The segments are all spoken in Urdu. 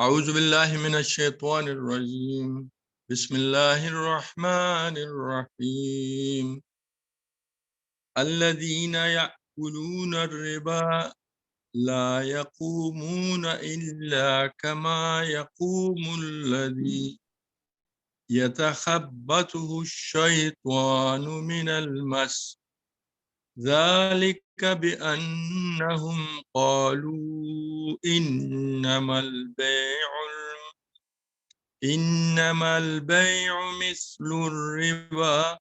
اعوذ باللہ من الشیطان الرجیم بسم اللہ الرحمن الرحیم الذین یأکلون الربا لا يقومون إلا كما يقوم الذي يتخبطه الشيطان من المس ذلك بأنهم قالوا إنما البيع مثل الربا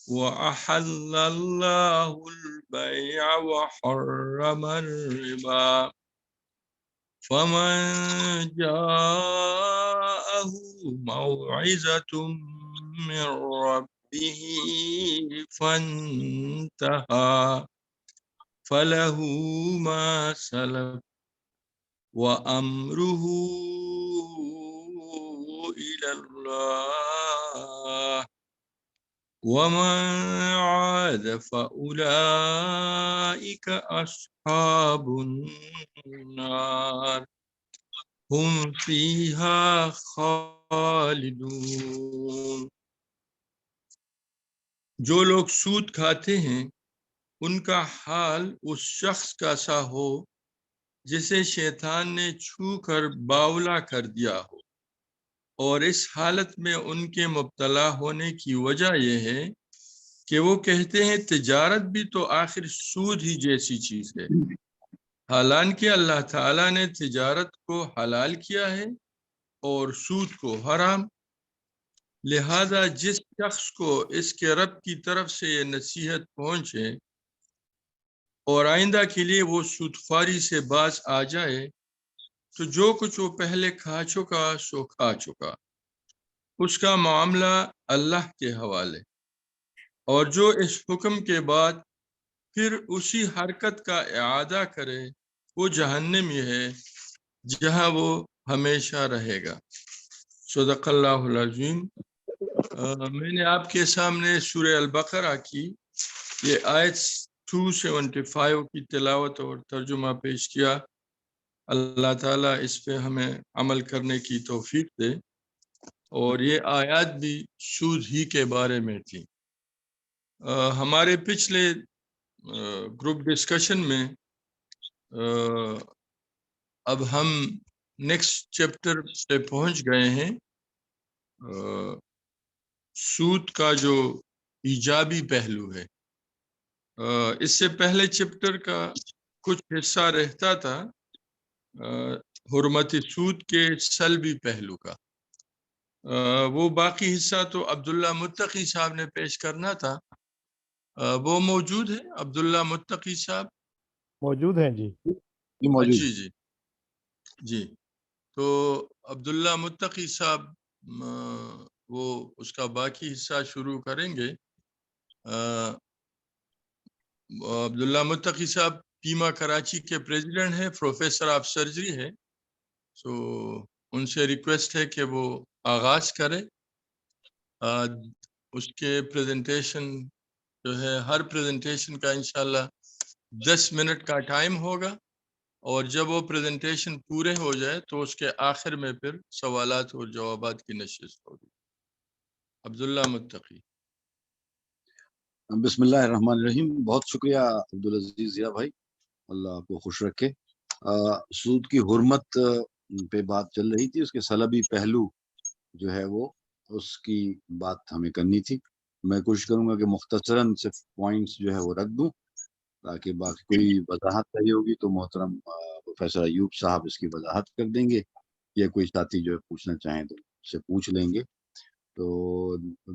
وأحل الله البيع وحرم الربا فمن جاءه موعظة من ربه فانتهى فله ما سلف وأمره إلى الله ومن عاد فأولئك أصحاب النار هم فيها خالدون۔ جو لوگ سود کھاتے ہیں ان کا حال اس شخص کا سا ہو جسے شیطان نے چھو کر باولا کر دیا ہو، اور اس حالت میں ان کے مبتلا ہونے کی وجہ یہ ہے کہ وہ کہتے ہیں تجارت بھی تو آخر سود ہی جیسی چیز ہے، حالانکہ اللہ تعالیٰ نے تجارت کو حلال کیا ہے اور سود کو حرام۔ لہذا جس شخص کو اس کے رب کی طرف سے یہ نصیحت پہنچے اور آئندہ کے لیے وہ سود خواری سے باز آ جائے تو جو کچھ وہ پہلے کھا چکا سو کھا چکا، اس کا معاملہ اللہ کے حوالے، اور جو اس حکم کے بعد پھر اسی حرکت کا اعادہ کرے وہ جہنم ہی ہے جہاں وہ ہمیشہ رہے گا۔ صدق اللہ العظیم۔ میں نے آپ کے سامنے سورہ البقرہ کی یہ آیت 275 کی تلاوت اور ترجمہ پیش کیا۔ اللہ تعالیٰ اس پہ ہمیں عمل کرنے کی توفیق دے، اور یہ آیات بھی سود ہی کے بارے میں تھی۔ ہمارے پچھلے گروپ ڈسکشن میں اب ہم نیکسٹ چیپٹر پہ پہنچ گئے ہیں۔ سود کا جو ایجابی پہلو ہے، اس سے پہلے چیپٹر کا کچھ حصہ رہتا تھا حرمت سود کے سلبی پہلو کا، وہ باقی حصہ تو عبداللہ متقی صاحب نے پیش کرنا تھا۔ وہ موجود ہے عبداللہ متقی صاحب؟ موجود ہیں جی، جی جی جی۔ تو عبداللہ متقی صاحب وہ اس کا باقی حصہ شروع کریں گے۔ عبداللہ متقی صاحب پیما کراچی کے پریزیڈنٹ ہیں، پروفیسر آف سرجری ہے، سو ان سے ریکویسٹ ہے کہ وہ آغاز کرے۔ اس کے پریزنٹیشن جو ہے، ہر پریزنٹیشن کا انشاءاللہ 10 منٹ کا ٹائم ہوگا، اور جب وہ پریزنٹیشن پورے ہو جائے تو اس کے آخر میں پھر سوالات اور جوابات کی نشست ہوگی۔ عبداللہ متقی۔ بسم اللہ الرحمن الرحیم۔ بہت شکریہ عبدالعزیز ضیاء بھائی، اللہ آپ کو خوش رکھے۔ سود کی حرمت پہ بات چل رہی تھی، اس کے سلبی پہلو جو ہے وہ اس کی بات ہمیں کرنی تھی۔ میں کوشش کروں گا کہ مختصراً صرف پوائنٹس جو ہے وہ رکھ دوں، تاکہ باقی کوئی وضاحت چاہیے ہوگی تو محترم پروفیسر ایوب صاحب اس کی وضاحت کر دیں گے، یا کوئی ساتھی جو ہے پوچھنا چاہیں تو اس سے پوچھ لیں گے۔ تو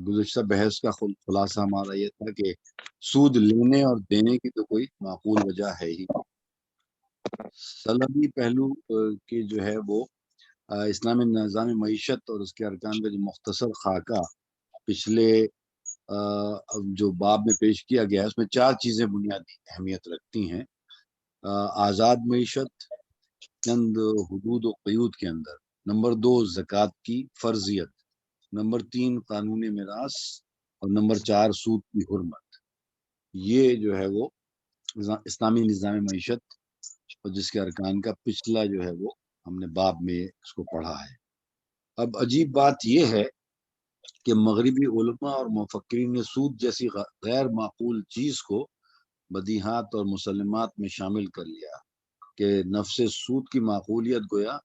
گزشتہ بحث کا خلاصہ ہمارا یہ تھا کہ سود لینے اور دینے کی تو کوئی معقول وجہ ہے ہی۔ سلبی پہلو کی جو ہے وہ اسلامی نظام معیشت اور اس کے ارکان کا جو مختصر خاکہ پچھلے جو باب میں پیش کیا گیا ہے، اس میں 4 چیزیں بنیادی اہمیت رکھتی ہیں۔ آزاد معیشت چند حدود و قیود کے اندر، نمبر 2 زکوٰۃ کی فرضیت، نمبر 3 قانون میراث، اور نمبر 4 سود کی حرمت۔ یہ جو ہے وہ اسلامی نظام معیشت اور جس کے ارکان کا پچھلا جو ہے وہ ہم نے باب میں اس کو پڑھا ہے۔ اب عجیب بات یہ ہے کہ مغربی علماء اور مفکرین نے سود جیسی غیر معقول چیز کو بدیہات اور مسلمات میں شامل کر لیا کہ نفس سود کی معقولیت گویا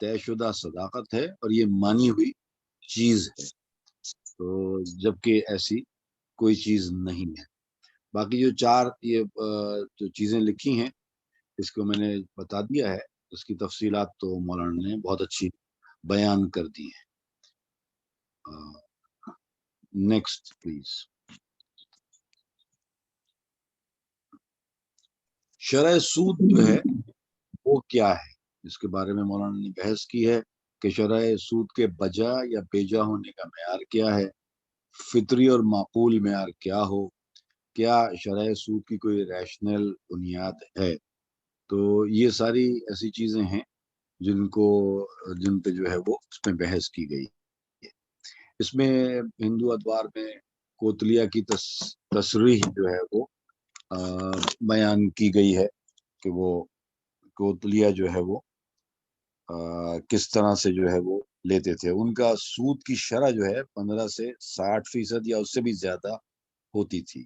طے شدہ صداقت ہے اور یہ مانی ہوئی چیز ہے، تو جبکہ ایسی کوئی چیز نہیں ہے۔ باقی جو چار یہ جو چیزیں لکھی ہیں اس کو میں نے بتا دیا ہے، اس کی تفصیلات تو مولانا نے بہت اچھی بیان کر دی ہے۔ Next please. شرع سود جو ہے وہ کیا ہے، اس کے بارے میں مولانا نے بحث کی ہے کہ شرع سود کے بجا یا بیجا ہونے کا معیار کیا ہے، فطری اور معقول معیار کیا ہو، کیا شرع سود کی کوئی ریشنل بنیاد ہے۔ تو یہ ساری ایسی چیزیں ہیں جن پہ جو ہے وہ اس میں بحث کی گئی ہے۔ اس میں ہندو ادوار میں کوتلیہ کی تصریح جو ہے وہ بیان کی گئی ہے کہ وہ کوتلیہ جو ہے وہ کس طرح سے جو ہے وہ لیتے تھے۔ ان کا سود کی شرح جو ہے 15 سے 60% یا اس سے بھی زیادہ ہوتی تھی۔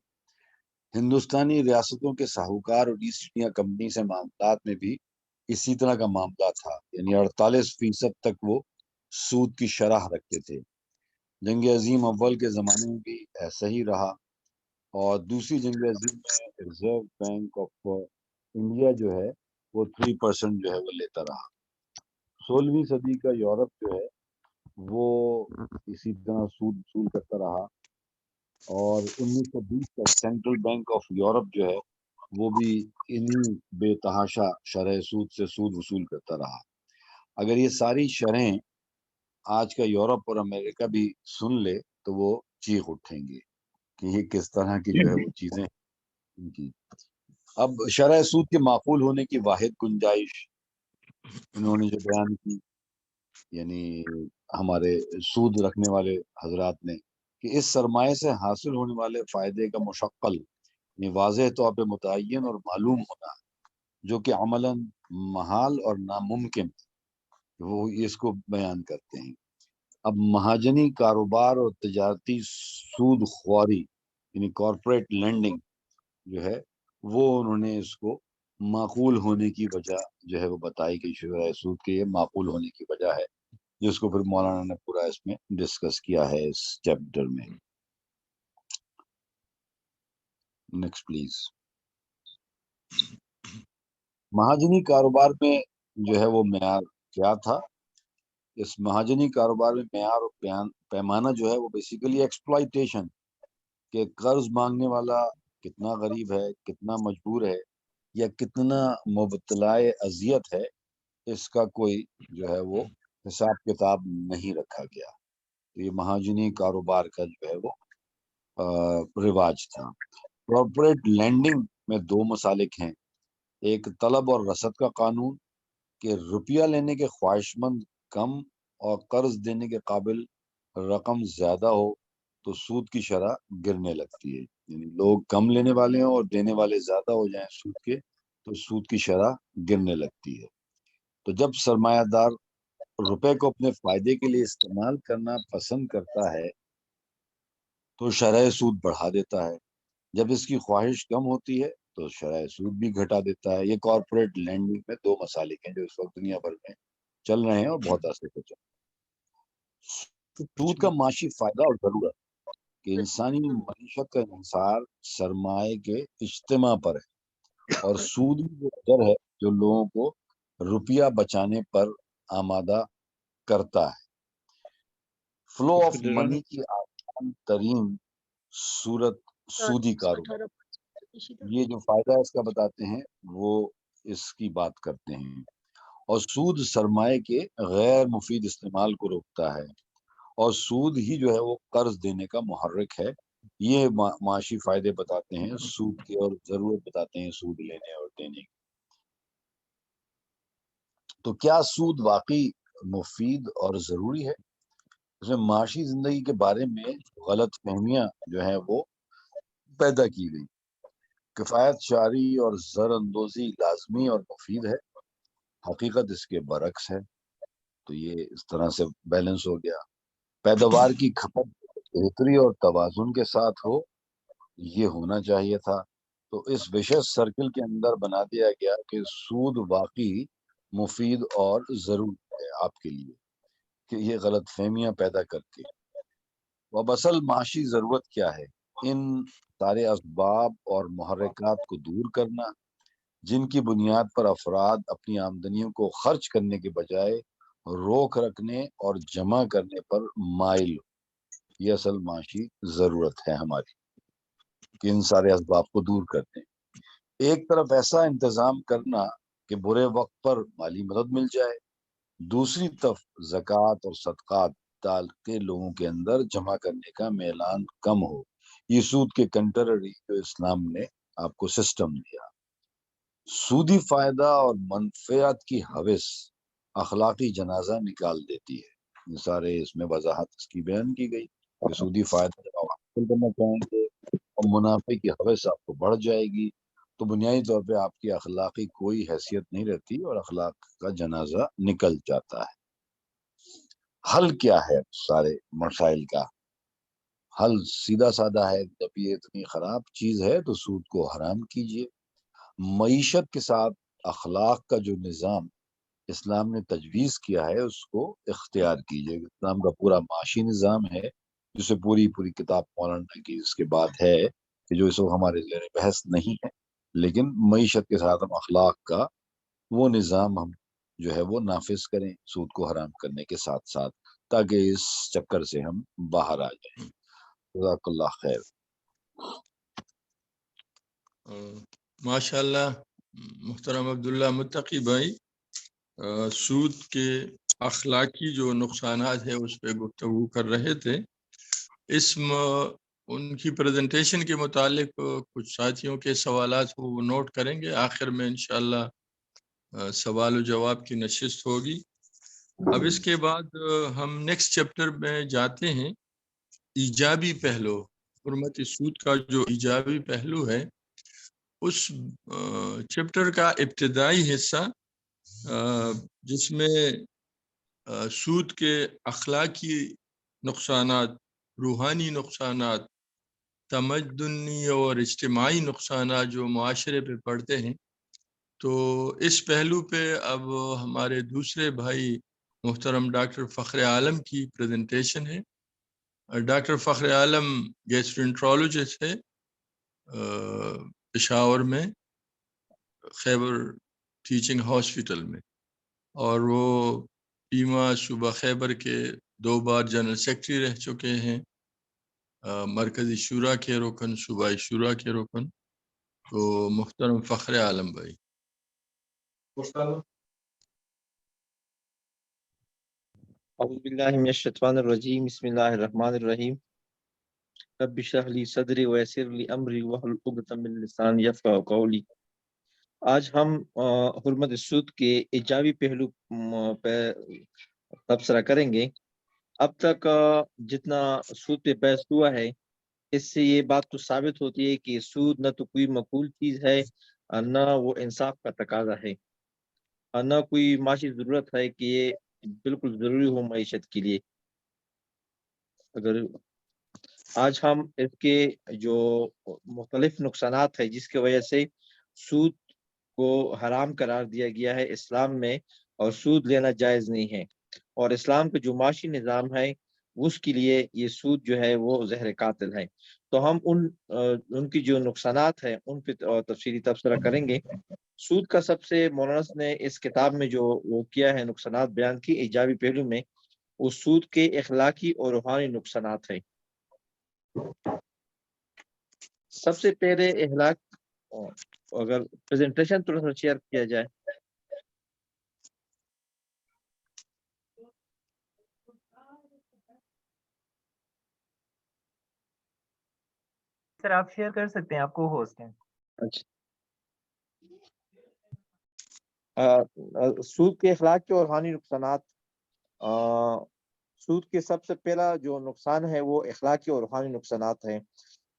ہندوستانی ریاستوں کے ساہوکار اور ایسٹ انڈیا کمپنی سے معاملات میں بھی اسی طرح کا معاملہ تھا، یعنی 48% تک وہ سود کی شرح رکھتے تھے۔ جنگ عظیم اول کے زمانے میں بھی ایسا ہی رہا، اور دوسری جنگ عظیم میں ریزرو بینک آف انڈیا جو ہے وہ 3% جو ہے وہ لیتا رہا۔ 16ویں صدی کا یورپ جو ہے وہ اسی طرح سود وصول کرتا رہا، اور 1920 تک سینٹرل بینک آف یورپ جو ہے وہ بھی انہی بے تحاشا شرح سود سے سود وصول کرتا رہا۔ اگر یہ ساری شرحیں آج کا یورپ اور امریکہ بھی سن لے تو وہ چیخ اٹھیں گے کہ یہ کس طرح کی جو ہے وہ چیزیں ان کی۔ اب شرح سود کے معقول ہونے کی واحد گنجائش انہوں نے جو بیان کی، یعنی ہمارے سود رکھنے والے حضرات نے، کہ اس سرمایہ سے حاصل ہونے والے فائدے کا مشقل یعنی واضح طور پہ متعین اور معلوم ہونا، جو کہ عملاً محال اور ناممکن، وہ اس کو بیان کرتے ہیں۔ اب مہاجنی کاروبار اور تجارتی سود خواری یعنی کارپوریٹ لینڈنگ جو ہے وہ انہوں نے اس کو معقول ہونے کی وجہ جو ہے وہ بتائی کہ شرع سود کے یہ معقول ہونے کی وجہ ہے، جس کو پھر مولانا نے پورا اس میں ڈسکس کیا ہے اس چیپٹر میں۔ Next please. مہاجنی کاروبار میں جو ہے وہ معیار کیا تھا؟ اس مہاجنی کاروبار میں معیار اور پیمانہ جو ہے وہ بیسیکلی ایکسپلائٹیشن، کہ قرض مانگنے والا کتنا غریب ہے، کتنا مجبور ہے، یا کتنا مبتلائے اذیت ہے، اس کا کوئی جو ہے وہ حساب کتاب نہیں رکھا گیا۔ تو یہ مہاجنی کاروبار کا جو ہے وہ رواج تھا۔ کارپوریٹ لینڈنگ میں دو مسالک ہیں، ایک طلب اور رسد کا قانون، کہ روپیہ لینے کے خواہش مند کم اور قرض دینے کے قابل رقم زیادہ ہو تو سود کی شرح گرنے لگتی ہے، یعنی لوگ کم لینے والے ہوں اور دینے والے زیادہ ہو جائیں سود کے تو سود کی شرح گرنے لگتی ہے۔ تو جب سرمایہ دار روپے کو اپنے فائدے کے لیے استعمال کرنا پسند کرتا ہے تو شرح سود بڑھا دیتا ہے، جب اس کی خواہش کم ہوتی ہے تو شرح سود بھی گھٹا دیتا ہے۔ یہ کارپوریٹ لینڈنگ میں دو مسالک ہیں جو اس وقت دنیا بھر میں چل رہے ہیں اور بہت عرصے سے چل رہے ہیں۔ سود کا معاشی فائدہ اور ضرورت، کہ انسانی معیشت کا انحصار سرمایہ کے اجتماع پر ہے، اور سود وہ در ہے جو لوگوں کو روپیہ بچانے پر آمادہ کرتا ہے۔ فلو آف منی کی آسان ترین صورت سودی کاروبار، یہ جو فائدہ اس کا بتاتے ہیں وہ اس کی بات کرتے ہیں۔ اور سود سرمایہ کے غیر مفید استعمال کو روکتا ہے، اور سود ہی جو ہے وہ قرض دینے کا محرک ہے۔ یہ معاشی فائدے بتاتے ہیں سود کے، اور ضرورت بتاتے ہیں سود لینے اور دینے کی۔ تو کیا سود واقعی مفید اور ضروری ہے؟ اس میں معاشی زندگی کے بارے میں غلط فہمیاں جو ہیں وہ پیدا کی گئی۔ کفایت شعاری اور زر اندوزی لازمی اور مفید ہے، حقیقت اس کے برعکس ہے. تو یہ اس طرح سے بیلنس ہو گیا. پیداوار کی کھپت بہتری اور توازن کے ساتھ ہو، یہ ہونا چاہیے تھا. تو اس وشیش سرکل کے اندر بنا دیا گیا کہ سود واقعی مفید اور ضروری ہے آپ کے لیے، کہ یہ غلط فہمیاں پیدا کر کے. اب اصل معاشی ضرورت کیا ہے؟ ان سارے اسباب اور محرکات کو دور کرنا جن کی بنیاد پر افراد اپنی آمدنیوں کو خرچ کرنے کے بجائے روک رکھنے اور جمع کرنے پر مائل ہو. یہ اصل معاشی ضرورت ہے ہماری، کہ ان سارے اسباب کو دور کر دیں. ایک طرف ایسا انتظام کرنا کہ برے وقت پر مالی مدد مل جائے، دوسری طرف زکوٰۃ اور صدقات ڈال کے لوگوں کے اندر جمع کرنے کا میلان کم ہو. یہ سود کے کنٹرری جو اسلام نے آپ کو سسٹم دیا. سودی فائدہ اور منفعت کی ہوس اخلاقی جنازہ نکال دیتی ہے. یہ سارے اس میں وضاحت اس کی بیان کی گئی کہ سودی فائدہ جب آپ حاصل کرنا چاہیں گے اور منافع کی ہوس آپ کو بڑھ جائے گی تو بنیادی طور پہ آپ کی اخلاقی کوئی حیثیت نہیں رہتی اور اخلاق کا جنازہ نکل جاتا ہے. حل کیا ہے سارے مسائل کا؟ حل سیدھا سادہ ہے. جب یہ اتنی خراب چیز ہے تو سود کو حرام کیجیے. معیشت کے ساتھ اخلاق کا جو نظام اسلام نے تجویز کیا ہے اس کو اختیار کیجیے. اسلام کا پورا معاشی نظام ہے جسے پوری کتاب مولانا کی اس کے بعد ہے کہ جو اس وقت ہمارے لیے بحث نہیں ہے، لیکن معیشت کے ساتھ ہم اخلاق کا وہ نظام ہم جو ہے وہ نافذ کریں سود کو حرام کرنے کے ساتھ ساتھ، تاکہ اس چکر سے ہم باہر آ جائیں. جزاک اللہ خیر. ماشاء اللہ محترم عبداللہ متقی بھائی سود کے اخلاقی جو نقصانات ہیں اس پہ گفتگو کر رہے تھے. ان کی پریزنٹیشن کے متعلق کچھ ساتھیوں کے سوالات وہ نوٹ کریں گے. آخر میں انشاءاللہ سوال و جواب کی نشست ہوگی. اب اس کے بعد ہم نیکسٹ چیپٹر میں جاتے ہیں. ایجابی پہلو، حرمت سود کا جو ایجابی پہلو ہے اس چیپٹر کا ابتدائی حصہ جس میں سود کے اخلاقی نقصانات، روحانی نقصانات، تمدنی اور اجتماعی نقصانات جو معاشرے پہ پڑتے ہیں، تو اس پہلو پہ اب ہمارے دوسرے بھائی محترم ڈاکٹر فخر عالم کی پریزنٹیشن ہے. ڈاکٹر فخر عالم گیسٹرنٹرولوجسٹ ہے پشاور میں خیبر ٹیچنگ ہاسپٹل میں، اور وہ پیما صوبہ خیبر کے 2 بار جنرل سیکرٹری رہ چکے ہیں، مرکزی شورا کے رکن، صوبائی شورا کے رکن. تو محترم فخر عالم بھائی. اعوذ باللہ من الشیطان الرجیم، بسم اللہ الرحمن الرحیم. رب اشرح لی صدری ویسر لی امری واحلل عقدۃ من لسانی یفقہوا قولی. آج ہم حرمت سود کے ایجابی پہلو پہ تبصرہ کریں گے. اب تک جتنا سود پہ بحث ہوا ہے اس سے یہ بات تو ثابت ہوتی ہے کہ سود نہ تو کوئی مقبول چیز ہے، نہ وہ انصاف کا تقاضا ہے، نہ کوئی معاشی ضرورت ہے کہ یہ بالکل ضروری ہو معیشت کے لیے. اگر آج ہم اس کے جو مختلف نقصانات ہیں جس کی وجہ سے سود کو حرام قرار دیا گیا ہے اسلام میں اور سود لینا جائز نہیں ہے، اور اسلام کا جو معاشی نظام ہے اس کے لیے یہ سود جو ہے وہ زہر قاتل ہے. تو ہم ان کی جو نقصانات ہیں ان پہ تفصیلی تبصرہ کریں گے. سود کا سب سے مولانا نے اس کتاب میں جو وہ کیا ہے نقصانات بیان کی ایجابی پہلو میں، وہ سود کے اخلاقی اور روحانی نقصانات ہیں. سب سے پہلے اخلاق، اگر پریزنٹیشن تھوڑا سا شیئر کیا جائے. سر آپ شیئر کر سکتے ہیں، آپ کو ہوسٹ ہیں. سود کے اخلاق کے اور روحانی نقصانات. سود کے سب سے پہلا جو نقصان ہے وہ اخلاقی اور روحانی نقصانات ہیں،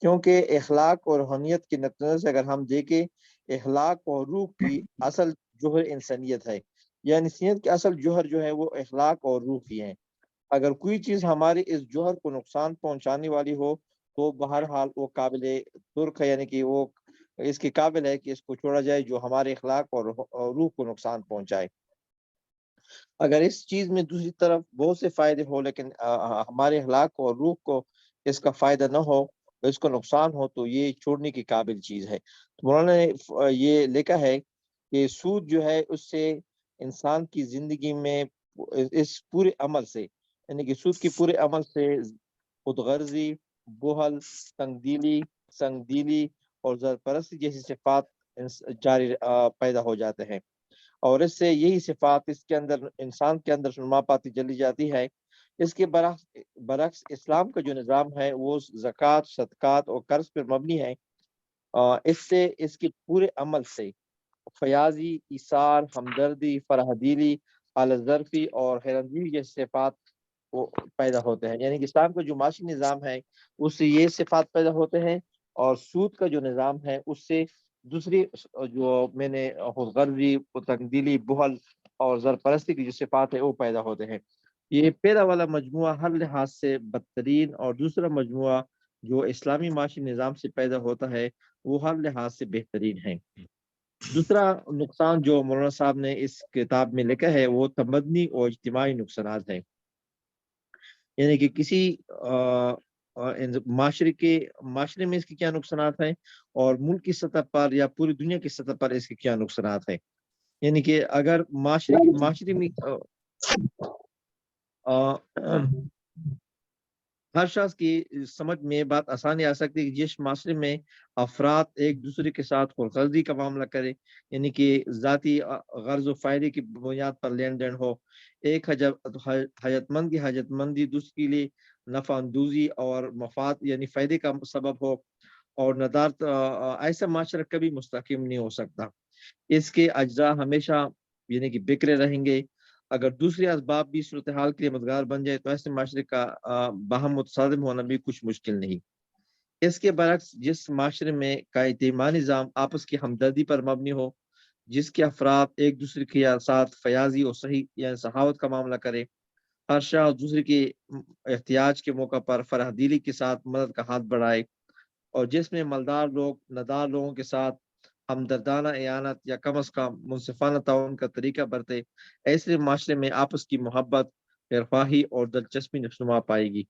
کیونکہ اخلاق اور روحانیت کے نقطے سے اگر ہم دیکھیں، اخلاق اور روح کی اصل جوہر انسانیت ہے، یا نصیحت کے اصل جوہر جو ہے وہ اخلاق اور روح ہی ہیں۔ اگر کوئی چیز ہمارے اس جوہر کو نقصان پہنچانے والی ہو تو بہرحال وہ قابل ترک ہے، یعنی کہ وہ اس کے قابل ہے کہ اس کو چھوڑا جائے جو ہمارے اخلاق اور روح کو نقصان پہنچائے۔ اگر اس چیز میں دوسری طرف بہت سے فائدے ہو لیکن ہمارے اخلاق اور روح کو اس کا فائدہ نہ ہو، اس کو نقصان ہو، تو یہ چھوڑنے کی قابل چیز ہے۔ تو مولانا نے یہ لکھا ہے کہ سود جو ہے اس سے انسان کی زندگی میں اس پورے عمل سے، یعنی کہ سود کے پورے عمل سے خود غرضی، بخل، سنگ دلی اور زرپرستی جیسی صفات جاری پیدا ہو جاتے ہیں، اور اس سے یہی صفات اس کے اندر انسان کے اندر نما پاتی چلی جاتی ہے۔ اس کے برعکس اسلام کا جو نظام ہے وہ زکوٰۃ، صدقات اور قرض پر مبنی ہے۔ اس سے اس کے پورے عمل سے فیاضی، ایثار، ہمدردی، فرحدیلی، اعلی ظرفی اور خیراندیدی جیسے صفات وہ پیدا ہوتے ہیں، یعنی کہ اسلام کا جو معاشی نظام ہے اس سے یہ صفات پیدا ہوتے ہیں، اور سود کا جو نظام ہے اس سے دوسری جو میں نے خود غرضی، تنگدلی، بخل اور زرپرستی کی جو صفات ہے وہ پیدا ہوتے ہیں۔ یہ پہلا والا مجموعہ ہر لحاظ سے بدترین، اور دوسرا مجموعہ جو اسلامی معاشی نظام سے پیدا ہوتا ہے وہ ہر لحاظ سے بہترین ہے۔ دوسرا نقصان جو مولانا صاحب نے اس کتاب میں لکھا ہے وہ تمدنی اور اجتماعی نقصانات ہیں، یعنی کہ کسی معاشرے میں اس کے کیا نقصانات ہیں، اور ملک کی سطح پر یا پوری دنیا کی سطح پر اس کے کیا نقصانات ہیں۔ یعنی کہ اگر معاشرے میں ہر شخص کی سمجھ میں بات آسانی آ سکتی ہے کہ جس معاشرے میں افراد ایک دوسرے کے ساتھ خودغرضی کا معاملہ کرے، یعنی کہ ذاتی غرض و فائدے کی بنیاد پر لین دین ہو، ایک حاجت مند کی حاجت مندی دوسرے کے لیے نفع اندوزی اور مفاد یعنی فائدے کا سبب ہو، اور ندارت، ایسا معاشرہ کبھی مستحکم نہیں ہو سکتا۔ اس کے اجزاء ہمیشہ یعنی کہ بکھرے رہیں گے۔ اگر دوسرے اسباب بھی صورتحال کے لیے مددگار بن جائے تو ایسے معاشرے کا باہم متصادم ہونا بھی کچھ مشکل نہیں۔ اس کے برعکس جس معاشرے میں کا اجتماعی نظام آپس کی ہمدردی پر مبنی ہو، جس کے افراد ایک دوسرے کے ساتھ فیاضی اور صحیح یعنی سخاوت کا معاملہ کرے، ہر شخص دوسرے کے احتیاج کے موقع پر فرحدیلی کے ساتھ مدد کا ہاتھ بڑھائے، اور جس میں مالدار لوگ ندار لوگوں کے ساتھ ہمدردانہ اعانت یا کم از کم منصفانہ تعاون کا طریقہ برتے، ایسے معاشرے میں آپس کی محبت، خیرخواہی اور دلچسپی نشوما پائے گی۔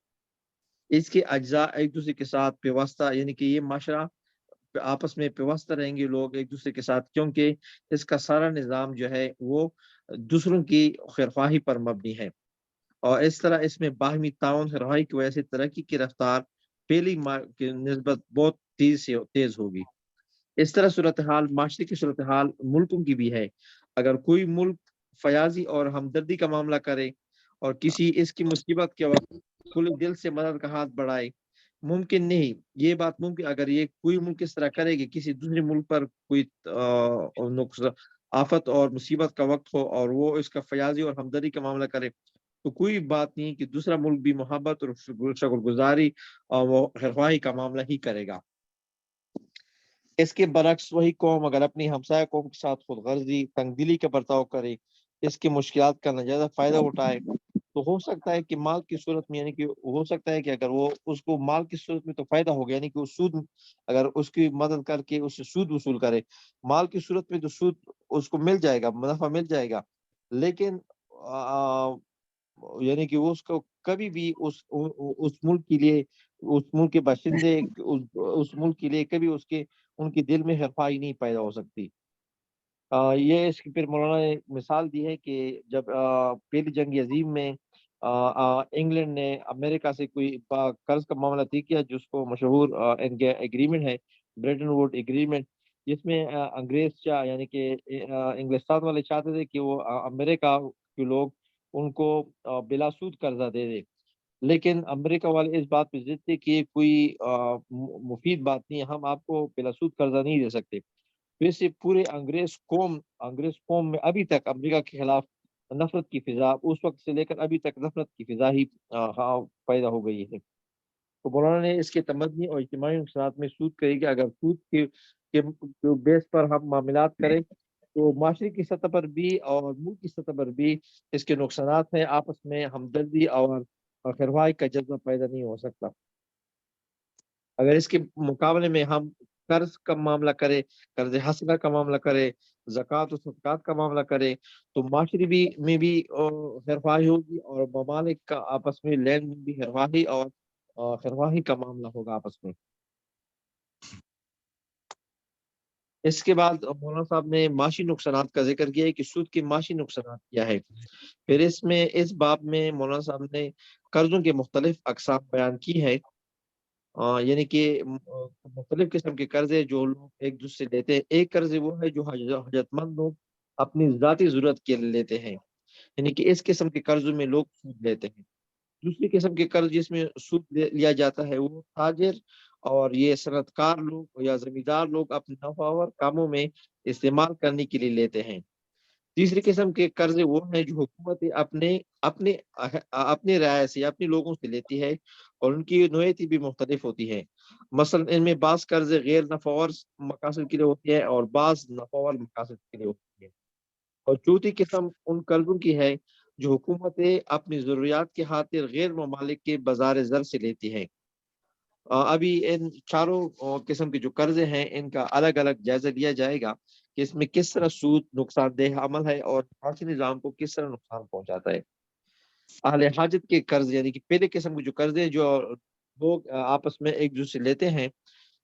اس کے اجزاء ایک دوسرے کے ساتھ پیوستہ، یعنی کہ یہ معاشرہ آپس میں پیوستہ رہیں گے لوگ ایک دوسرے کے ساتھ، کیونکہ اس کا سارا نظام جو ہے وہ دوسروں کی خیرخواہی پر مبنی ہے، اور اس طرح اس میں باہمی تعاون خیرخواہی کی وجہ سے ترقی کی رفتار پہلی کی نسبت بہت تیز ہوگی۔ اس طرح صورتحال معاشرے کی صورتحال ملکوں کی بھی ہے۔ اگر کوئی ملک فیاضی اور ہمدردی کا معاملہ کرے اور کسی اس کی مصیبت کے وقت کھلے دل سے مدد کا ہاتھ بڑھائے، ممکن نہیں، یہ بات ممکن اگر یہ کوئی ملک اس طرح کرے کہ کسی دوسرے ملک پر کوئی آفت اور مصیبت کا وقت ہو اور وہ اس کا فیاضی اور ہمدردی کا معاملہ کرے، تو کوئی بات نہیں کہ دوسرا ملک بھی محبت اور شکر گزاری اور وہ خیرخواہی کا معاملہ ہی کرے گا۔ اس کے برعکس وہی قوم اگر اپنی ہمسایہ قوم کے ساتھ خود غرضی، تنگ دلی کا برتاؤ کرے، اس کی مشکلات کا ناجائز فائدہ اٹھائے، تو ہو سکتا ہے کہ مال کی صورت میں، یعنی کہ ہو سکتا ہے کہ اگر وہ اس کو مال کی صورت میں تو فائدہ ہو گیا، یعنی کہ وہ سود اگر اس کی مدد کر کے اس سے سود وصول کرے، مال کی صورت میں تو سود اس کو مل جائے گا، منافع مل جائے گا، لیکن یعنی کہ وہ اس کو کبھی بھی اس ملک کے لیے، اس ملک کے باشندے اس ملک کے لیے کبھی ان کے دل میں خیرخواہی نہیں پیدا ہو سکتی۔ یہ اس کی پھر مولانا نے مثال دی ہے کہ جب پہلی جنگ عظیم میں انگلینڈ نے امریکہ سے کوئی قرض کا معاملہ طے کیا، جس کو مشہور ایگریمنٹ ہے، بریٹن ووڈ ایگریمنٹ، جس میں انگریز یعنی کہ انگلستان والے چاہتے تھے کہ وہ امریکہ کے لوگ ان کو بلا سود قرضہ دے دے، لیکن امریکہ والے اس بات پہ ضد تھے کہ یہ کوئی مفید بات نہیں ہے، ہم آپ کو بلا سود قرضہ نہیں دے سکتے۔ ویسے پورے انگریز قوم میں ابھی تک امریکہ کے خلاف نفرت کی فضا، اس وقت سے لے کر ابھی تک نفرت کی فضا ہی پیدا ہو گئی ہے۔ تو مولانا نے اس کے تمدنی اور اجتماعی نقصانات میں سود کہی کہ اگر سود کے بیس پر ہم معاملات کریں تو معاشرے کی سطح پر بھی اور ملک کی سطح پر بھی اس کے نقصانات ہیں. آپس میں ہمدردی اور خیرخواہی کا جذبہ پیدا نہیں ہو سکتا. اگر اس کے مقابلے میں ہم قرض کا معاملہ کرے، قرض حسنہ کا معاملہ کرے، زکوٰۃ و صدقات کا معاملہ کرے، تو معاشرے میں بھی خیرخواہی ہوگی اور ممالک کا آپس میں لین دین بھی خیرخواہی اور خیرخواہی کا معاملہ ہوگا آپس میں. اس کے بعد مولانا صاحب نے معاشی نقصانات کا ذکر کیا ہے کہ سود کے معاشی نقصانات کیا ہے. پھر اس باب میں مولانا صاحب نے قرضوں کے مختلف اقسام بیان کی ہے. یعنی کہ مختلف قسم کے قرضے جو لوگ ایک دوسرے سے لیتے ہیں. ایک قرض وہ ہے جو حاجت مند لوگ اپنی ذاتی ضرورت کے لیے لیتے ہیں، یعنی کہ اس قسم کے قرضوں میں لوگ سود لیتے ہیں. دوسری قسم کے قرض جس میں سود لیا جاتا ہے وہ تاجر اور یہ صنعت کار لوگ یا زمیندار لوگ اپنے نفعاور کاموں میں استعمال کرنے کے لیے لیتے ہیں. تیسری قسم کے قرض وہ ہیں جو حکومت اپنے رعایا سے اپنے لوگوں سے لیتی ہے اور ان کی نوعیتی بھی مختلف ہوتی ہے. مثلا ان میں بعض قرض غیر نفعور مقاصد کے لیے ہوتی ہے اور بعض نفعور مقاصد کے لیے ہوتی ہے. اور چوتھی قسم ان قرضوں کی ہے جو حکومتیں اپنی ضروریات کی خاطر غیر ممالک کے بازار زر سے لیتی ہے. ابھی ان چاروں قسم کے جو قرضے ہیں ان کا الگ الگ جائزہ لیا جائے گا کہ اس میں کس طرح سود نقصان دہ عمل ہے اور معاشی نظام کو کس طرح نقصان پہنچاتا ہے. اہل حاجت کے قرض یعنی کہ پہلے قسم کے جو قرضے جو لوگ آپس میں ایک دوسرے سے لیتے ہیں،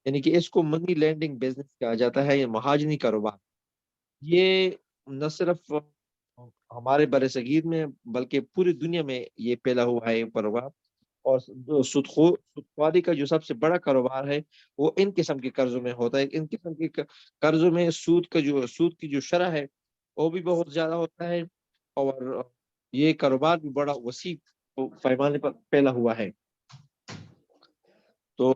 یعنی کہ اس کو منی لینڈنگ بزنس کہا جاتا ہے یا مہاجنی کاروبار. یہ نہ صرف ہمارے بر صغیر میں بلکہ پوری دنیا میں یہ پھیلا ہوا ہے کاروبار. اور سودخواری کا جو سب سے بڑا کاروبار ہے وہ ان قسم کے قرضوں میں ہوتا ہے. ان قسم کے قرضوں میں سود کی جو شرح ہے وہ بھی بہت زیادہ ہوتا ہے اور یہ کاروبار بھی بڑا وسیع پیمانے پر پھیلا ہوا ہے. تو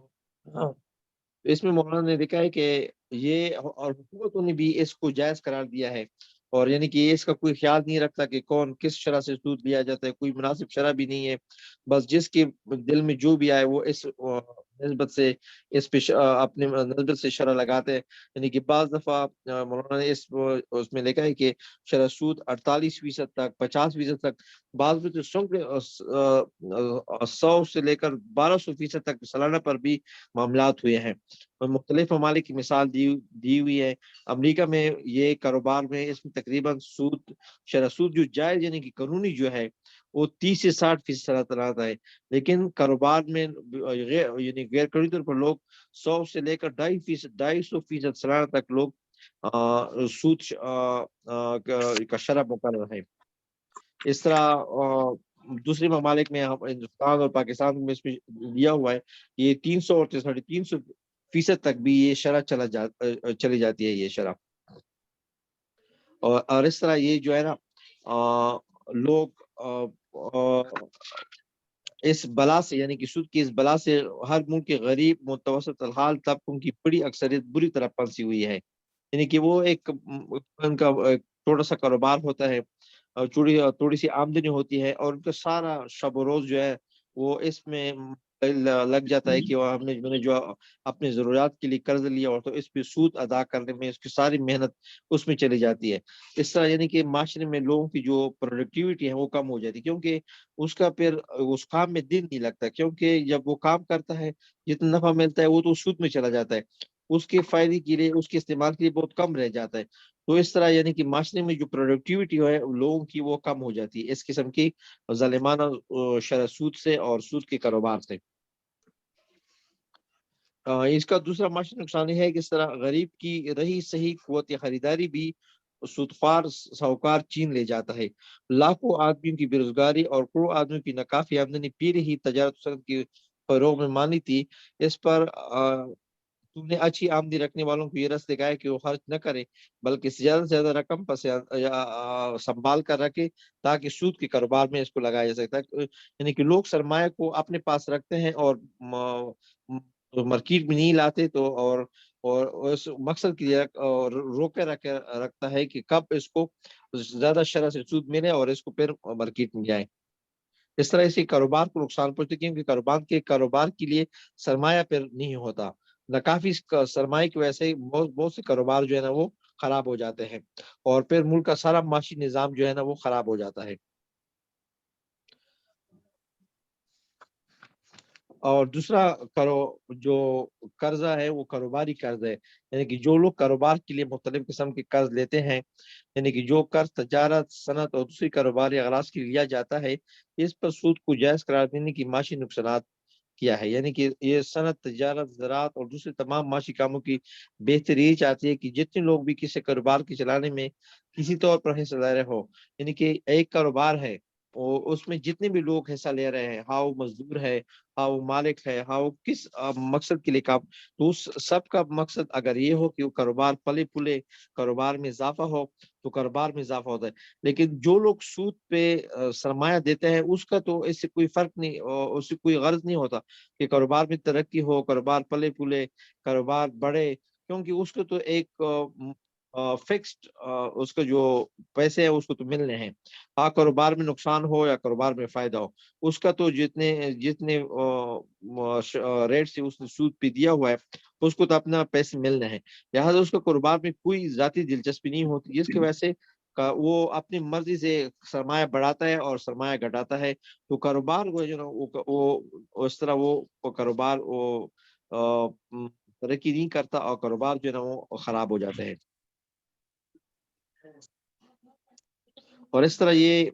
اس میں مولانا نے دیکھا ہے کہ یہ اور حکومتوں نے بھی اس کو جائز قرار دیا ہے اور یعنی کہ اس کا کوئی خیال نہیں رکھتا کہ کون کس شرح سے سود لیا جاتا ہے. کوئی مناسب شرح بھی نہیں ہے، بس جس کے دل میں جو بھی آئے وہ اس نسبت سے اس پہ اپنے نسبت سے شرح لگاتے ہیں. یعنی کہ بعض دفعہ مولانا نے اس میں لکھا ہے کہ شرح سود 48% تک 50% تک، بعض میں تو 100 سے لے کر 1200% تک سالانہ پر بھی معاملات ہوئے ہیں. مختلف ممالک کی مثال دی ہوئی ہے. امریکہ میں یہ کاروبار میں اس میں تقریباً شرح سود جو جائز یعنی کہ قانونی جو ہے وہ 30 سے 60% رہتا ہے، لیکن کاروبار میں یعنی غیر قانونی طور پر لوگ 100 سے لے کر 250% سالانہ تک لوگ سود کا شرح مقرر ہے. اس طرح دوسرے ممالک میں ہندوستان اور پاکستان میں اس میں دیا ہوا ہے یہ 300 اور 350% تک بھی یہ شرح چلی جاتی ہے یہ شرح. اور اس طرح یہ جو ہے نا لوگ اس بلا سے یعنی کہ سود کی اس بلا سے ہر ملک کے غریب متوسط الحال طبقوں کی بڑی اکثریت بری طرح پھنسی ہوئی ہے. یعنی کہ وہ ان کا چھوٹا سا کاروبار ہوتا ہے، تھوڑی سی آمدنی ہوتی ہے اور ان کا سارا شب و روز جو ہے وہ اس میں لگ جاتا ہے کہ ہم نے جو اپنی ضروریات کے لیے قرض لیا اور تو اس پہ سود ادا کرنے میں اس کی ساری محنت اس میں چلی جاتی ہے. اس طرح یعنی کہ معاشرے میں لوگوں کی جو پروڈکٹیوٹی ہے وہ کم ہو جاتی ہے کیونکہ اس کا پھر اس کام میں دل نہیں لگتا، کیونکہ جب وہ کام کرتا ہے جتنا نفع ملتا ہے وہ تو سود میں چلا جاتا ہے، اس کے فائدے کے لیے اس کے استعمال کے لیے بہت کم رہ جاتا ہے. تو اس طرح یعنی کہ معاشرے میں جو پروڈکٹیوٹی ہے لوگوں کی وہ کم ہو جاتی ہے اس قسم کی ظالمانہ شرح سود سے اور سود کے کاروبار سے. اس کا دوسرا معاشی نقصان یہ ہے کہ اس طرح غریب کی رہی صحیح قوت خریداری بھی سودخوار ساہوکار چین لے جاتا ہے. لاکھوں آدمیوں کی بے روزگاری اور کروڑوں آدمیوں کی ناکافی آمدنی پہلے ہی تجارت صنعت کے فروغ میں مانی تھی. اس پر تم نے اچھی آمدنی رکھنے والوں کو یہ رس دکھایا کہ وہ خرچ نہ کرے بلکہ زیادہ سے زیادہ رقم پر سنبھال کر رکھے تاکہ سود کے کاروبار میں اس کو لگایا جا سکتا ہے. یعنی کہ لوگ سرمایہ کو اپنے پاس رکھتے ہیں اور مارکیٹ میں نہیں لاتے تو اور اس مقصد کے لیے روکے رکھتا ہے کہ کب اس کو زیادہ شرح سے سود ملے اور اس کو پھر مارکیٹ میں جائے. اس طرح اسی کاروبار کو نقصان پہنچتا ہے کیونکہ کاروبار کے لیے سرمایہ پھر نہیں ہوتا. ناکافی سرمایہ کی وجہ سے بہت سے کاروبار جو ہے نا وہ خراب ہو جاتے ہیں، اور پھر ملک کا سارا معاشی نظام جو ہے نا وہ خراب ہو جاتا ہے۔ اور دوسرا جو قرضہ ہے وہ کاروباری قرض ہے، یعنی کہ جو لوگ کاروبار کے لیے مختلف قسم کے قرض لیتے ہیں، یعنی کہ جو قرض تجارت، صنعت اور دوسری کاروباری اغراض کے لیے لیا جاتا ہے، اس پر سود کو جائز قرار دینے کی معاشی نقصانات کیا ہے، یعنی کہ یہ صنعت، تجارت، زراعت اور دوسرے تمام معاشی کاموں کی بہتری چاہتی ہے کہ جتنے لوگ بھی کسی کاروبار کے چلانے میں کسی طور پر حصہ لے رہے ہو، یعنی کہ ایک کاروبار ہے اور اس میں جتنے بھی لوگ حصہ لے رہے ہیں، ہاں وہ مزدور ہے، ہاں وہ مالک ہے، ہاں وہ کس مقصد کے لیے کام، تو اس سب کا مقصد اگر یہ ہو کہ وہ کاروبار پلے پھولے، کاروبار میں اضافہ ہو، تو کاروبار میں اضافہ ہوتا ہے۔ لیکن جو لوگ سود پہ سرمایہ دیتے ہیں، اس کا تو اس سے کوئی فرق نہیں، اس سے کوئی غرض نہیں ہوتا کہ کاروبار میں ترقی ہو، کاروبار پلے پھولے، کاروبار بڑھے، کیونکہ اس کو تو ایک فکسڈ اس کا جو پیسے ہیں اس کو تو ملنے ہیں، ہاں کاروبار میں نقصان ہو یا کاروبار میں فائدہ ہو، اس کا تو جتنے ریٹ سے اس نے سود پہ دیا ہوا ہے اس کو تو اپنا پیسے ملنے ہیں، لہٰذا اس کا کاروبار میں کوئی ذاتی دلچسپی نہیں ہوتی، جس کی وجہ سے وہ اپنی مرضی سے سرمایہ بڑھاتا ہے اور سرمایہ گھٹاتا ہے، تو کاروبار کو جو نا وہ اس طرح وہ کاروبار وہ ترقی نہیں کرتا اور کاروبار جو ہے نا وہ خراب ہو جاتے ہیں۔ اور اس طرح یہ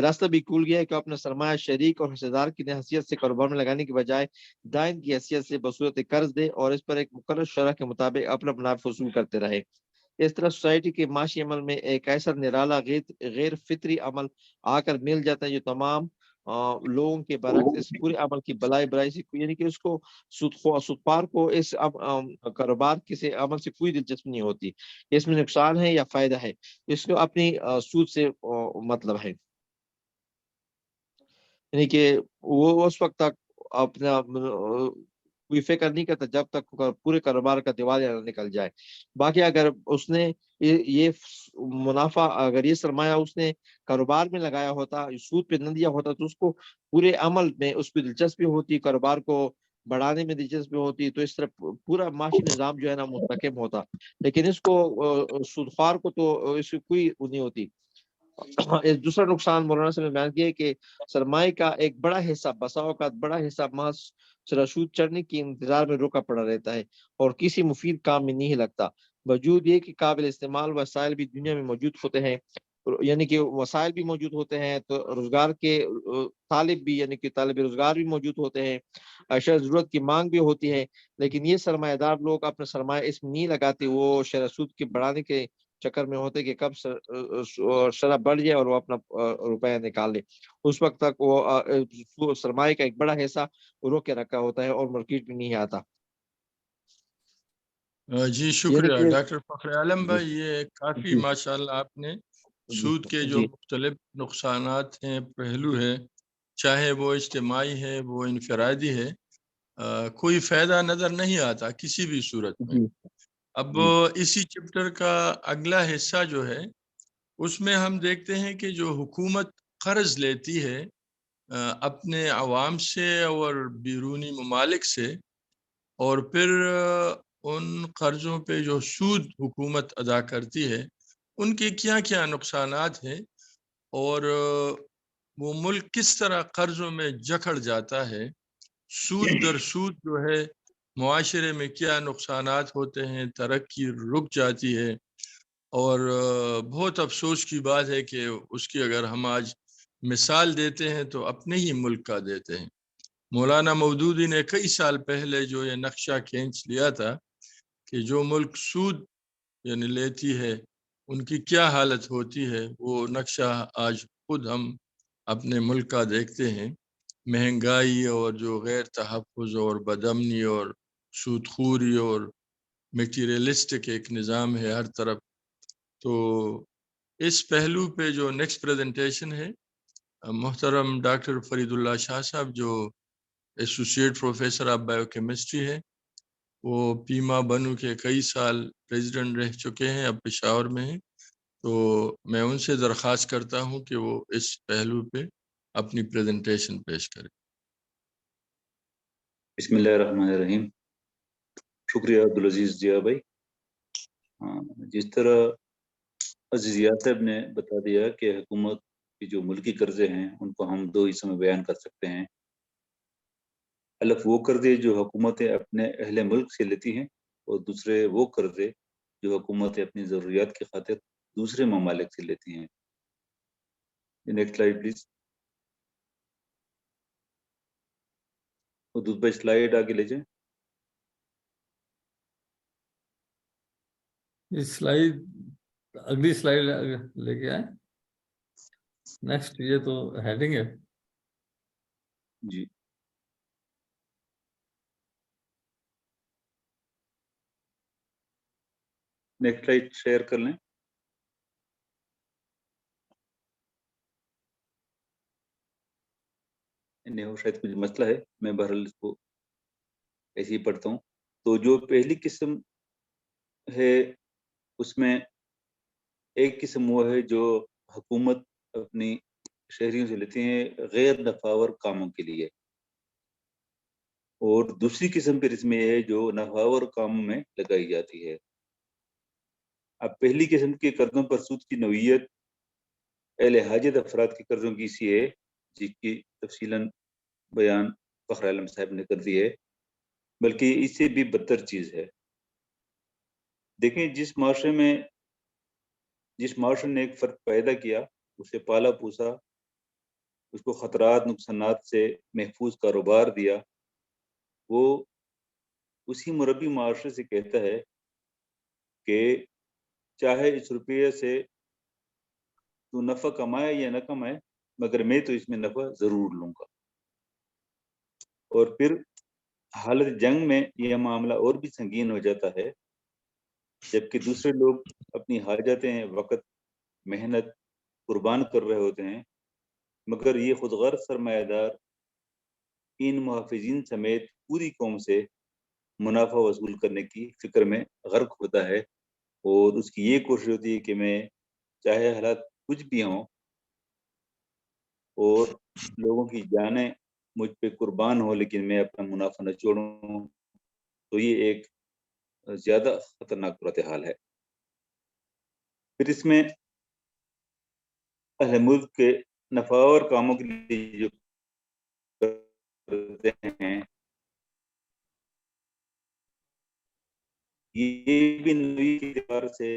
راستہ بھی کھل گیا ہے کہ اپنا سرمایہ شریک اور حصہ دار کی حیثیت سے کاروبار میں لگانے کی بجائے دائن کی حیثیت سے بصورت قرض دے اور اس پر ایک مقرر شرح کے مطابق اپنا منافع وصول کرتے رہے۔ اس طرح سوسائٹی کے معاشی عمل میں ایک ایسا نرالا غیر فطری عمل آ کر مل جاتا ہے جو تمام لوگوں کے برعکس اس پورے عمل کی برائی سے، یعنی کہ اس کو سودخوار کو اس کاروبار کسی عمل سے کوئی دلچسپی نہیں ہوتی، اس میں نقصان ہے یا فائدہ ہے، اس کو اپنی سود سے مطلب ہے، یعنی کہ وہ اس وقت تک اپنا کوئی فکر نہیں کرتا جب تک پورے کاروبار کا دیوالیہ نہ نکل جائے۔ باقی اگر اس نے یہ منافع، اگر یہ سرمایہ اس نے کاروبار میں لگایا ہوتا، سود پہ نہ دیا ہوتا، تو اس کو پورے عمل میں اس پہ دلچسپی ہوتی، کاروبار کو بڑھانے میں دلچسپی ہوتی، تو اس طرح پورا معاشی نظام جو ہے نا مستحکم ہوتا، لیکن اس کو سودخوار کو تو اس کی کوئی نہیں ہوتی۔ دوسرا نقصان مولانا سے میں بیان کیا کہ سرمایہ کا ایک بڑا حصہ، بسا اوقات بڑا حصہ محض سود چڑھنے کے انتظار میں رکا پڑا رہتا ہے اور کسی مفید کام میں نہیں لگتا، باوجود یہ کہ قابل استعمال وسائل بھی دنیا میں موجود ہوتے ہیں، یعنی کہ وسائل بھی موجود ہوتے ہیں، تو روزگار کے طالب بھی، یعنی کہ طالب روزگار بھی موجود ہوتے ہیں، اشیاء ضرورت کی مانگ بھی ہوتی ہے، لیکن یہ سرمایہ دار لوگ اپنا سرمایہ اس میں نہیں لگاتے، وہ شرح سود کے بڑھانے کے چکر میں ہوتے کہ کب شرح بڑھ جائے اور وہ اپنا روپیہ نکال لے، اس وقت تک وہ سرمایہ کا ایک بڑا حصہ روک کے رکھا ہوتا ہے اور مارکیٹ میں نہیں آتا۔ جی شکریہ ڈاکٹر فخر عالم بھائی، یہ کافی ماشاءاللہ آپ نے سود کے جو مختلف نقصانات ہیں، پہلو ہے، چاہے وہ اجتماعی ہے، وہ انفرادی ہے، کوئی فائدہ نظر نہیں آتا کسی بھی صورت میں۔ اب اسی چپٹر کا اگلا حصہ جو ہے اس میں ہم دیکھتے ہیں کہ جو حکومت قرض لیتی ہے اپنے عوام سے اور بیرونی ممالک سے، اور پھر ان قرضوں پہ جو سود حکومت ادا کرتی ہے ان کے کیا کیا نقصانات ہیں، اور وہ ملک کس طرح قرضوں میں جکڑ جاتا ہے، سود در سود جو ہے معاشرے میں کیا نقصانات ہوتے ہیں، ترقی رک جاتی ہے، اور بہت افسوس کی بات ہے کہ اس کی اگر ہم آج مثال دیتے ہیں تو اپنے ہی ملک کا دیتے ہیں۔ مولانا مودودی نے کئی سال پہلے جو یہ نقشہ کھینچ لیا تھا کہ جو ملک سود یعنی لیتی ہے ان کی کیا حالت ہوتی ہے، وہ نقشہ آج خود ہم اپنے ملک کا دیکھتے ہیں، مہنگائی اور جو غیر تحفظ اور بدامنی اور سود خوری اور میٹیریلسٹک ایک نظام ہے ہر طرف۔ تو اس پہلو پہ جو نیکسٹ پریزنٹیشن ہے، محترم ڈاکٹر فرید اللہ شاہ صاحب جو associate professor of bio chemistry ہے، وہ پیما بنو کے کئی سال پریزیڈنٹ رہ چکے ہیں، اب پشاور میں ہیں، تو میں ان سے درخواست کرتا ہوں کہ وہ اس پہلو پہ اپنی پریزنٹیشن پیش کریں۔ بسم اللہ الرحمن الرحیم۔ شکریہ عبدالعزیز ضیاء بھائی۔ ہاں، جس طرح عزیزیات صاحب نے بتا دیا کہ حکومت کی جو ملکی قرضے ہیں ان کو ہم دو حصوں میں بیان کر سکتے ہیں. الف وہ قرضے جو حکومتیں اپنے اہل ملک سے لیتی ہیں، اور دوسرے وہ قرضے جو حکومتیں اپنی ضروریات کی خاطر دوسرے ممالک سے لیتی ہیں. Next slide please. حدود بھائی سلائیڈ آگے لے جائیں. سلائیڈ اگلی سلائیڈ لے کے آئے. نیکسٹ یہ تو ہیڈنگ ہے. جی نیکسٹ سلائیڈ شیئر کر لیں. نہیں ہو شاید کچھ مسئلہ ہے، میں بہرحال اس کو ایسے ہی پڑھتا ہوں. تو جو پہلی قسم ہے اس میں ایک قسم وہ ہے جو حکومت اپنی شہریوں سے لیتے ہیں غیر نفاور کاموں کے لیے، اور دوسری قسم پھر اس میں ہے جو نفاور کاموں میں لگائی جاتی ہے. اب پہلی قسم کے قرضوں پر سود کی نوعیت اہل حاجت افراد کے قرضوں کی سی ہے، جس کی تفصیلاً بیان فخر عالم صاحب نے کر دی ہے، بلکہ اس سے بھی بدتر چیز ہے. دیکھیں جس معاشرے نے ایک فرد پیدا کیا، اسے پالا پوسا، اس کو خطرات نقصانات سے محفوظ کاروبار دیا، وہ اسی مربی معاشرے سے کہتا ہے کہ چاہے اس روپیے سے تو نفع کمائے یا نہ کمائے، مگر میں تو اس میں نفع ضرور لوں گا. اور پھر حالت جنگ میں یہ معاملہ اور بھی سنگین ہو جاتا ہے، جبکہ دوسرے لوگ اپنی حاجتیں وقت محنت قربان کر رہے ہوتے ہیں، مگر یہ خود غرض سرمایہ دار ان محافظین سمیت پوری قوم سے منافع وصول کرنے کی فکر میں غرق ہوتا ہے، اور اس کی یہ کوشش ہوتی ہے کہ میں چاہے حالات کچھ بھی ہوں اور لوگوں کی جانیں مجھ پہ قربان ہو، لیکن میں اپنا منافع نہ چھوڑوں. تو یہ ایک زیادہ خطرناک صورتحال ہے. پھر اس میں اہل ملک کے نفاور کاموں کے لیے جو کرتے ہیں، یہ بھی نوعی کے اعتبار سے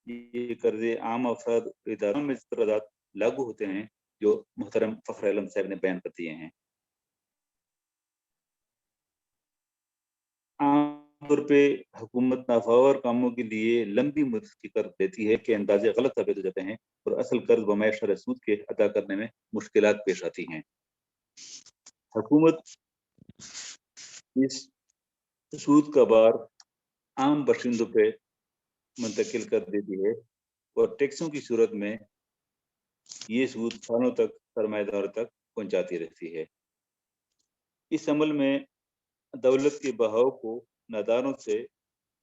یہ قرضے عام افراد اداروں میں قرارداد لاگو ہوتے ہیں جو محترم فخر عالم صاحب نے بیان کر دیے ہیں. عام طور پہ حکومت نافاور کاموں کے لیے لمبی مدت کی قرض دیتی ہے کہ اندازے غلط ثابت ہو جاتے ہیں اور اصل قرض بمائے شرح سود کے ادا کرنے میں مشکلات پیش آتی ہیں. حکومت اس سود کا بار عام باشندوں پہ منتقل کر دیتی ہے، اور ٹیکسوں کی صورت میں یہ سود سالوں تک سرمایہ داروں تک پہنچاتی رہتی ہے. اس عمل میں دولت کے بہاؤ کو ناداروں سے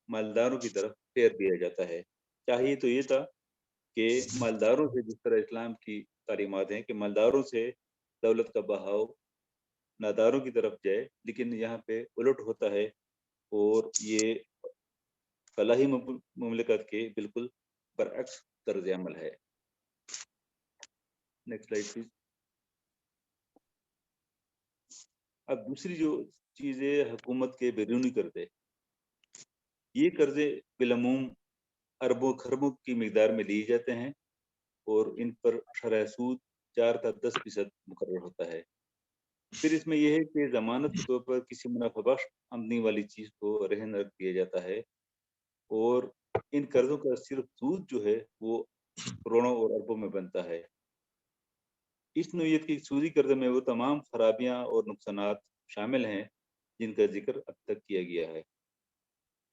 مالداروں کی طرف پھیر دیا جاتا ہے. چاہیے تو یہ تھا کہ مالداروں سے، جس طرح اسلام کی تعلیمات ہیں کہ مالداروں سے دولت کا بہاؤ ناداروں کی طرف جائے، لیکن یہاں پہ الٹ ہوتا ہے، اور یہ فلاحی مملکت کے بالکل برعکس طرز عمل ہے. Next slide please. اب دوسری جو چیز ہے حکومت کے بیرونی قرضے. یہ قرضے بالعموم اربوں خربوں کی مقدار میں لیے جاتے ہیں، اور ان پر شرح سود 4 تا 10% مقرر ہوتا ہے. پھر اس میں یہ ہے کہ ضمانت کے طور پر کسی منافع بخش آمدنی والی چیز کو رہن رکھ دیا جاتا ہے، اور ان قرضوں کا صرف سود جو ہے وہ کروڑوں اور اربوں میں بنتا ہے. اس نوعیت کی سودی قرضے میں وہ تمام خرابیاں اور نقصانات شامل ہیں جن کا ذکر اب تک کیا گیا ہے،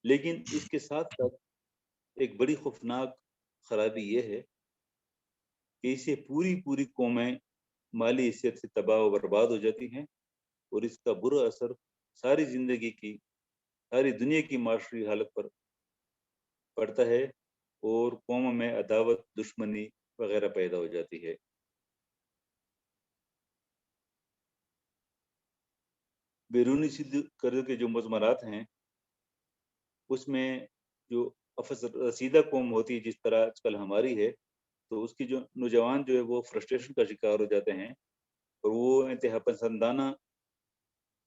لیکن اس کے ساتھ ساتھ ایک بڑی خوفناک خرابی یہ ہے کہ اسے پوری قومیں مالی حیثیت سے تباہ و برباد ہو جاتی ہیں، اور اس کا برا اثر ساری زندگی کی، ساری دنیا کی معاشری حالت پر پڑتا ہے، اور قوموں میں عداوت، دشمنی وغیرہ پیدا ہو جاتی ہے. بیرونی قرض کے جو مضمرات ہیں اس میں جو رسیدہ قوم ہوتی ہے جس طرح آج کل ہماری ہے، تو اس کی جو نوجوان جو ہے وہ فرسٹریشن کا شکار ہو جاتے ہیں اور وہ انتہا پسندانہ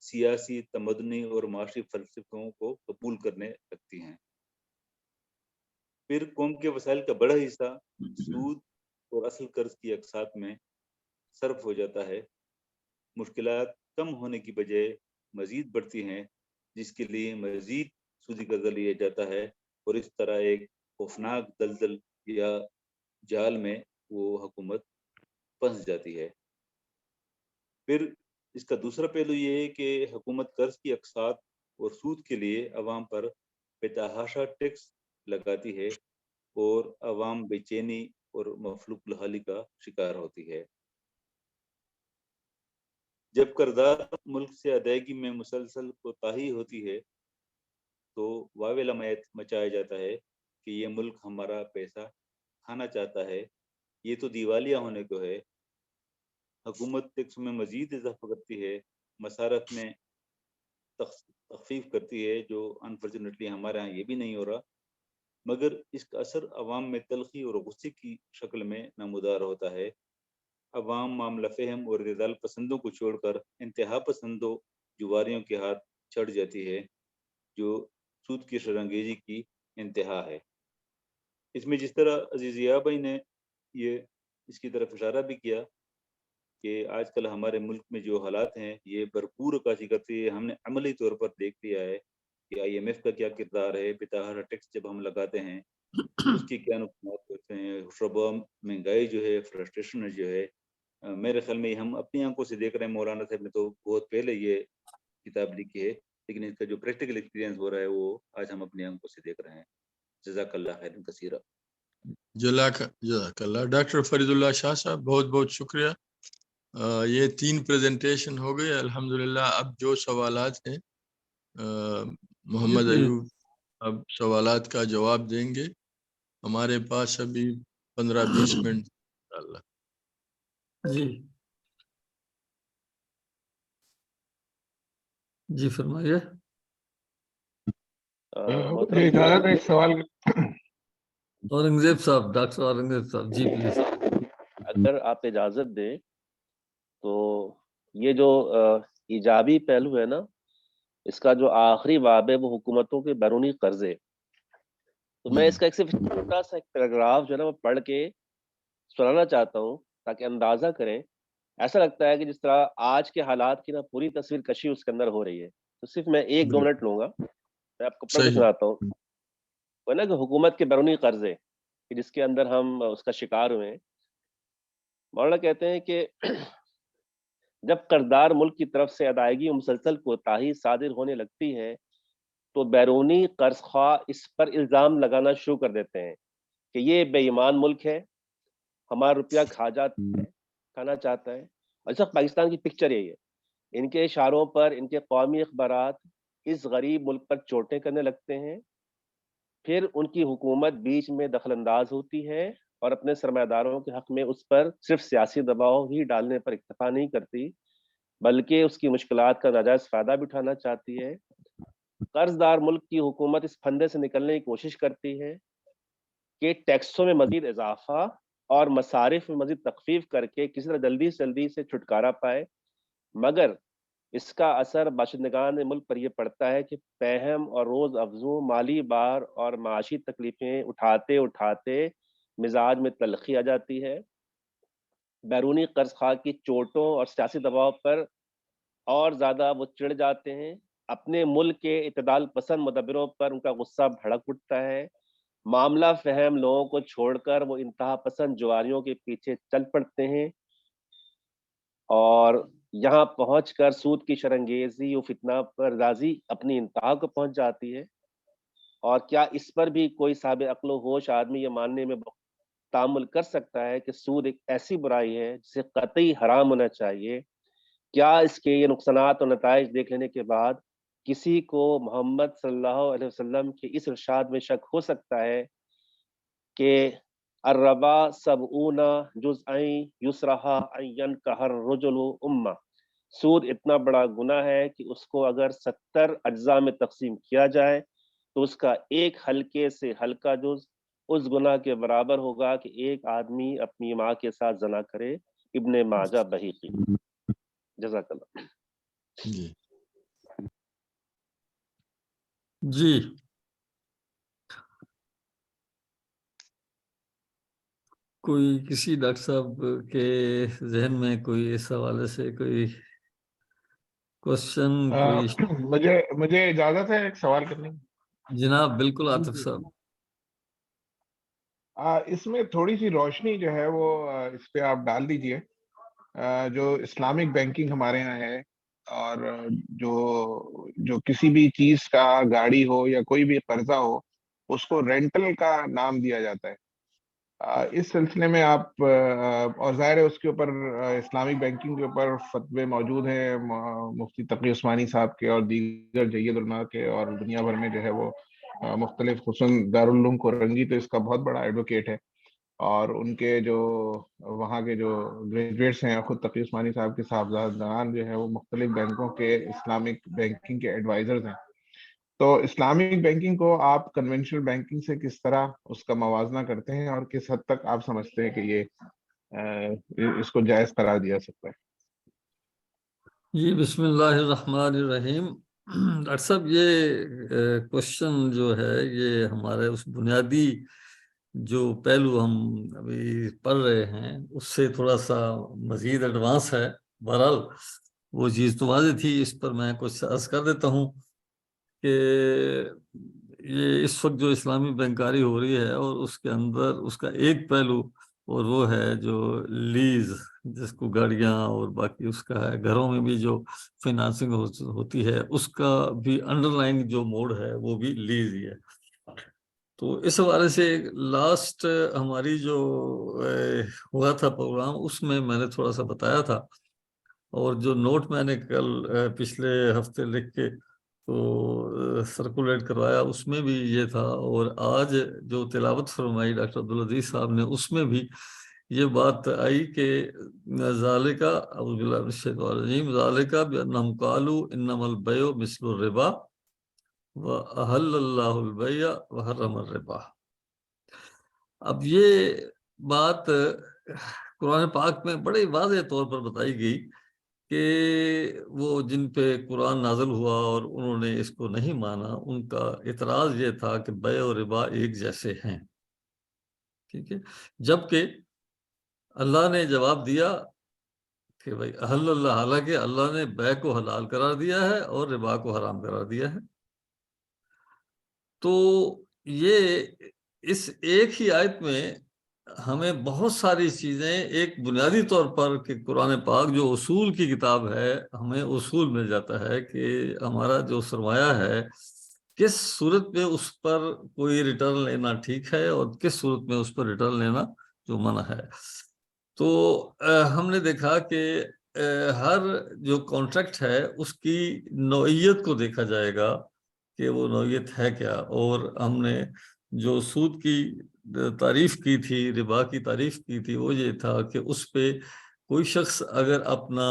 سیاسی، تمدنی اور معاشی فلسفوں کو قبول کرنے لگتی ہیں۔ پھر قوم کے وسائل کا بڑا حصہ سود اور اصل قرض کی اقساط میں صرف ہو جاتا ہے۔ مشکلات کم ہونے کی بجائے مزید بڑھتی ہیں، جس کے لیے مزید سودی قرضہ لیا جاتا ہے اور اس طرح ایک خوفناک دلدل یا جال میں وہ حکومت پھنس جاتی ہے۔ پھر اس کا دوسرا پہلو یہ ہے کہ حکومت قرض کی اقساط اور سود کے لیے عوام پر بے تحاشا ٹیکس لگاتی ہے اور عوام بے چینی اور مفلوک الحالی کا شکار ہوتی ہے۔ جب قرضدار ملک سے ادائیگی میں مسلسل کوتاہی ہوتی ہے تو واویلا مچایا جاتا ہے کہ یہ ملک ہمارا پیسہ کھانا چاہتا ہے، یہ تو دیوالیہ ہونے کو ہے۔ حکومت ٹیکس میں مزید اضافہ کرتی ہے، مصارف میں تخفیف کرتی ہے، جو انفارچونیٹلی ہمارے ہاں یہ بھی نہیں ہو رہا، مگر اس کا اثر عوام میں تلخی اور غصے کی شکل میں نمودار ہوتا ہے۔ عوام معاملہ فہم اور اعتدال پسندوں کو چھوڑ کر انتہا پسندوں جواریوں کے ہاتھ چڑھ جاتی ہے، جو سود کی شرانگیزی کی انتہا ہے۔ اس میں جس طرح عزیز ضیاء بھائی نے یہ اس کی طرف اشارہ بھی کیا کہ آج کل ہمارے ملک میں جو حالات ہیں یہ بھرپور عکاسی کرتی ہے۔ ہم نے عملی طور پر دیکھ لیا ہے کہ IMF کا کیا کردار ہے، بتاہر ٹیکس جب ہم لگاتے ہیں اس کی کیا نقصانات ہوتے ہیں، شعبہ مہنگائی جو ہے، فرسٹریشن جو ہے۔ میرے خیال میں ہم اپنی آنکھوں سے دیکھ رہے ہیں، مولانا صاحب نے تو بہت پہلے یہ کتاب لکھی ہے، لیکن اس کا جو پریکٹیکل ایکسپیرینس ہو رہا ہے وہ آج ہم اپنی آنکھوں سے دیکھ رہے ہیں۔ جزاک اللہ خیر کثیرہ۔ جزاک اللہ۔ ڈاکٹر فرید اللہ شاہ صاحب بہت بہت شکریہ۔ یہ 3 پریزنٹیشن ہو گئے الحمدللہ۔ اب جو سوالات ہیں محمد ایوب اب سوالات کا جواب دیں گے۔ ہمارے پاس ابھی 15-20 منٹ انشاءاللہ۔ جی فرمائیے۔ اجازت ایک سوال اورنگزیب صاحب، ڈاکٹر اورنگزیب صاحب، جی پلیز۔ اگر آپ اجازت دیں تو یہ جو ایجابی پہلو ہے نا، اس کا جو آخری باب ہے وہ حکومتوں کے بیرونی قرضے، تو میں اس کا ایک صرف چھوٹا سا ایک پیراگراف جو ہے نا وہ پڑھ کے سنانا چاہتا ہوں تاکہ اندازہ کریں۔ ایسا لگتا ہے کہ جس طرح آج کے حالات کی نا پوری تصویر کشی اس کے اندر ہو رہی ہے، تو صرف میں 1-2 منٹ لوں گا، میں آپ کو پڑھ کے سناتا ہوں۔ وہ نا کہ حکومت کے بیرونی قرضے جس کے اندر ہم اس کا شکار ہوئے ہیں۔ مولانا کہتے ہیں کہ جب قرضدار ملک کی طرف سے ادائیگی مسلسل کوتاہی صادر ہونے لگتی ہے تو بیرونی قرض خواہ اس پر الزام لگانا شروع کر دیتے ہیں کہ یہ بے ایمان ملک ہے، ہمارا روپیہ کھانا چاہتا ہے۔ اور اس وقت پاکستان کی پکچر یہی ہے، ان کے اشاروں پر ان کے قومی اخبارات اس غریب ملک پر چوٹیں کرنے لگتے ہیں، پھر ان کی حکومت بیچ میں دخل انداز ہوتی ہے اور اپنے سرمایہ داروں کے حق میں اس پر صرف سیاسی دباؤ ہی ڈالنے پر اکتفا نہیں کرتی بلکہ اس کی مشکلات کا ناجائز فائدہ بھی اٹھانا چاہتی ہے۔ قرض دار ملک کی حکومت اس پھندے سے نکلنے کی کوشش کرتی ہے کہ ٹیکسوں میں مزید اضافہ اور مصارف میں مزید تخفیف کر کے کسی طرح جلدی سے چھٹکارا پائے، مگر اس کا اثر باشندگان ملک پر یہ پڑتا ہے کہ فہم اور روز افزوں مالی بار اور معاشی تکلیفیں اٹھاتے اٹھاتے مزاج میں تلخی آ جاتی ہے۔ بیرونی قرض خواہ کی چوٹوں اور سیاسی دباؤ پر اور زیادہ وہ چڑھ جاتے ہیں، اپنے ملک کے اعتدال پسند مدبروں پر ان کا غصہ بھڑک اٹھتا ہے، معاملہ فہم لوگوں کو چھوڑ کر وہ انتہا پسند جواریوں کے پیچھے چل پڑتے ہیں اور یہاں پہنچ کر سود کی شرنگیزی و فتنہ پردازی اپنی انتہا کو پہنچ جاتی ہے۔ اور کیا اس پر بھی کوئی صاحب عقل و ہوش آدمی یہ ماننے میں تعامل کر سکتا ہے کہ سود ایک ایسی برائی ہے جسے قطعی حرام ہونا چاہیے؟ کیا اس کے یہ نقصانات اور نتائج دیکھ لینے کے بعد کسی کو محمد صلی اللہ علیہ وسلم کے اس ارشاد میں شک ہو سکتا ہے کہ الربا 70 جزءین یسرھا ان ینکح الرجل امہ، سود اتنا بڑا گناہ ہے کہ اس کو اگر 70 اجزاء میں تقسیم کیا جائے تو اس کا ایک حلقے سے ہلکا جز اس گناہ کے برابر ہوگا کہ ایک آدمی اپنی ماں کے ساتھ زنا کرے۔ ابن ماجہ بحیقی۔ جزاک اللہ۔ جی جی کوئی کسی ڈاکٹر صاحب کے ذہن میں کوئی اس حوالے سے کوئی کوشچن کوئی؟ مجھے اجازت ہے ایک سوال کرنے کی؟ جناب بالکل عاطف صاحب۔ اس میں تھوڑی سی روشنی جو ہے وہ اس پہ آپ ڈال دیجئے۔ جو اسلامک بینکنگ ہمارے یہاں ہے، اور جو کسی بھی چیز کا، گاڑی ہو یا کوئی بھی قرضہ ہو، اس کو رینٹل کا نام دیا جاتا ہے۔ اس سلسلے میں آپ، اور ظاہر ہے اس کے اوپر اسلامک بینکنگ کے اوپر فتوے موجود ہیں مفتی تقی عثمانی صاحب کے اور دیگر جید علماء کے، اور دنیا بھر میں جو ہے وہ مختلف، خصوصاً دارالعلوم کورنگی تو اس کا بہت بڑا ایڈوکیٹ ہے، اور ان کے جو وہاں کے جو گریجویٹس ہیں، خود تقی عثمانی صاحب کے صاحبزادگان جو ہے وہ مختلف بینکوں کے اسلامک بینکنگ کے ایڈوائزرز ہیں۔ تو اسلامک بینکنگ کو آپ کنونشنل بینکنگ سے کس طرح اس کا موازنہ کرتے ہیں، اور کس حد تک آپ سمجھتے ہیں کہ یہ اس کو جائز قرار دیا سکتا ہے؟ جی بسم اللہ الرحمن الرحیم۔ ڈاکٹر صاحب یہ کوشچن جو ہے یہ ہمارے اس بنیادی جو پہلو ہم ابھی پڑھ رہے ہیں اس سے تھوڑا سا مزید ایڈوانس ہے۔ بہرحال وہ چیز تو واضح تھی، اس پر میں کچھ عرض کر دیتا ہوں کہ یہ اس وقت جو اسلامی بینکاری ہو رہی ہے، اور اس کے اندر اس کا ایک پہلو، اور وہ ہے جو لیز، جس کو گاڑیاں اور باقی اس کا ہے، گھروں میں بھی جو فائنانسنگ ہوتی ہے اس کا بھی انڈر لائن جو موڈ ہے وہ بھی لیز ہی ہے۔ تو اس حوالے سے لاسٹ ہماری جو ہوا تھا پروگرام، اس میں نے تھوڑا سا بتایا تھا، اور جو نوٹ میں نے کل پچھلے ہفتے لکھ کے تو سرکولیٹ کروایا اس میں بھی یہ تھا، اور آج جو تلاوت فرمائی ڈاکٹر عبدالعزیز صاحب نے اس میں بھی یہ بات آئی کہ ذالکا اعوذ باللہ من الشیطان الرجیم ذالکا بانہم قالوا انما البیع مثل الربا وَأَحَلَّ اللَّهُ الْبَيْعَ وَحَرَّمَ الرِّبَا۔ اب یہ بات قرآن پاک میں بڑے واضح طور پر بتائی گئی کہ وہ جن پہ قرآن نازل ہوا اور انہوں نے اس کو نہیں مانا، ان کا اعتراض یہ تھا کہ بیع اور ربا ایک جیسے ہیں، ٹھیک ہے، جبکہ اللہ نے جواب دیا کہ بھائی احل اللہ، حالانکہ اللہ نے بیع کو حلال قرار دیا ہے اور ربا کو حرام قرار دیا ہے۔ تو یہ اس ایک ہی آیت میں ہمیں بہت ساری چیزیں، ایک بنیادی طور پر کہ قرآن پاک جو اصول کی کتاب ہے، ہمیں اصول مل جاتا ہے کہ ہمارا جو سرمایہ ہے کس صورت میں اس پر کوئی ریٹرن لینا ٹھیک ہے اور کس صورت میں اس پر ریٹرن لینا جو منع ہے۔ تو ہم نے دیکھا کہ ہر جو کانٹریکٹ ہے اس کی نوعیت کو دیکھا جائے گا کہ وہ نوعیت ہے کیا، اور ہم نے جو سود کی تعریف کی تھی، ربا کی تعریف کی تھی، وہ یہ تھا کہ اس پہ کوئی شخص اگر اپنا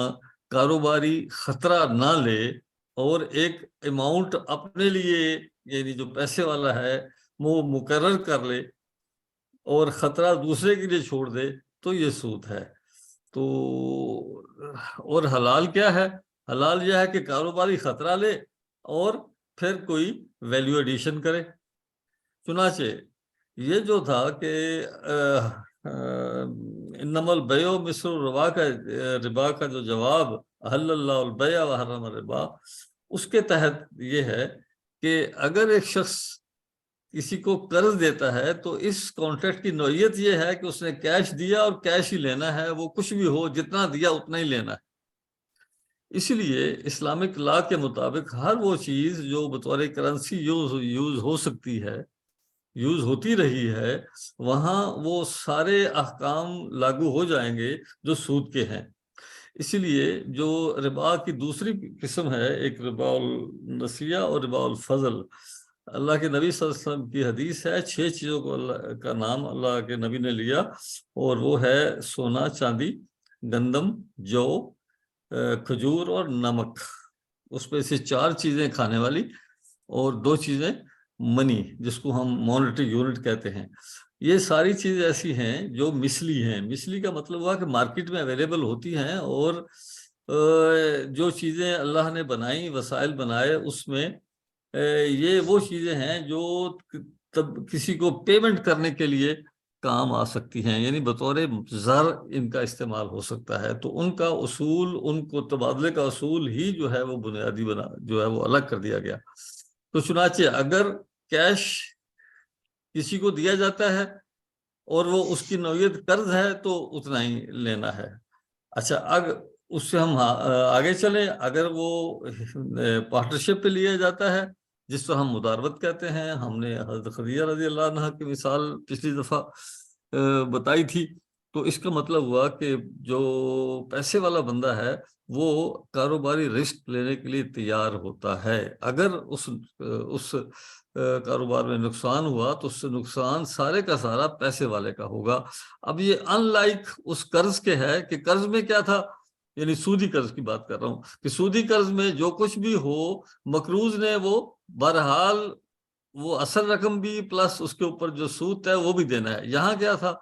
کاروباری خطرہ نہ لے اور ایک اماؤنٹ اپنے لیے، یعنی جو پیسے والا ہے وہ مقرر کر لے اور خطرہ دوسرے کے لیے چھوڑ دے، تو یہ سود ہے۔ تو اور حلال کیا ہے؟ حلال یہ ہے کہ کاروباری خطرہ لے اور پھر کوئی ویلیو ایڈیشن کرے۔ چنانچہ یہ جو تھا کہ انما البیع مثل الربا کا، ربا کا جو جواب احل اللہ البیع وحرم الربا، اس کے تحت یہ ہے کہ اگر ایک شخص کسی کو قرض دیتا ہے تو اس کانٹریکٹ کی نوعیت یہ ہے کہ اس نے کیش دیا اور کیش ہی لینا ہے، وہ کچھ بھی ہو، جتنا دیا اتنا ہی لینا ہے۔ اس لیے اسلامک لا کے مطابق ہر وہ چیز جو بطور کرنسی یوز ہو سکتی ہے، یوز ہوتی رہی ہے، وہاں وہ سارے احکام لاگو ہو جائیں گے جو سود کے ہیں۔ اسی لیے جو ربا کی دوسری قسم ہے، ایک ربا النسیہ اور ربا الفضل، اللہ کے نبی صلی اللہ علیہ وسلم کی حدیث ہے، 6 چیزوں کو اللہ کا نام اللہ کے نبی نے لیا، اور وہ ہے سونا، چاندی، گندم، جو، کھجور اور نمک۔ اس میں سے 4 چیزیں کھانے والی اور 2 چیزیں منی جس کو ہم مانیٹری یونٹ کہتے ہیں. یہ ساری چیزیں ایسی ہیں جو مثلی ہیں. مثلی کا مطلب ہوا کہ مارکیٹ میں اویلیبل ہوتی ہیں, اور جو چیزیں اللہ نے بنائی, وسائل بنائے, اس میں یہ وہ چیزیں ہیں جو تب کسی کو پیمنٹ کرنے کے لیے کام آ سکتی ہیں, یعنی بطور زر ان کا استعمال ہو سکتا ہے. تو ان کا اصول, ان کو تبادلے کا اصول ہی جو ہے وہ بنیادی جو ہے وہ الگ کر دیا گیا. تو چنانچہ اگر کیش کسی کو دیا جاتا ہے اور وہ اس کی نوعیت قرض ہے تو اتنا ہی لینا ہے. اچھا, اگر اس سے ہم آگے چلیں, اگر وہ پارٹنرشپ پہ لیا جاتا ہے جس کو ہم مداربت کہتے ہیں, ہم نے حضرت خدیجہ رضی اللہ عنہ کی مثال پچھلی دفعہ بتائی تھی. تو اس کا مطلب ہوا کہ جو پیسے والا بندہ ہے وہ کاروباری رسک لینے کے لیے تیار ہوتا ہے. اگر اس کاروبار میں نقصان ہوا تو اس سے نقصان سارے کا سارا پیسے والے کا ہوگا. اب یہ ان لائک اس قرض کے ہے کہ قرض میں کیا تھا, یعنی سودی قرض کی بات کر رہا ہوں, کہ سودی قرض میں جو کچھ بھی ہو مقروض نے وہ بہرحال وہ اصل رقم بھی پلس اس کے اوپر جو سود ہے وہ بھی دینا ہے. یہاں کیا تھا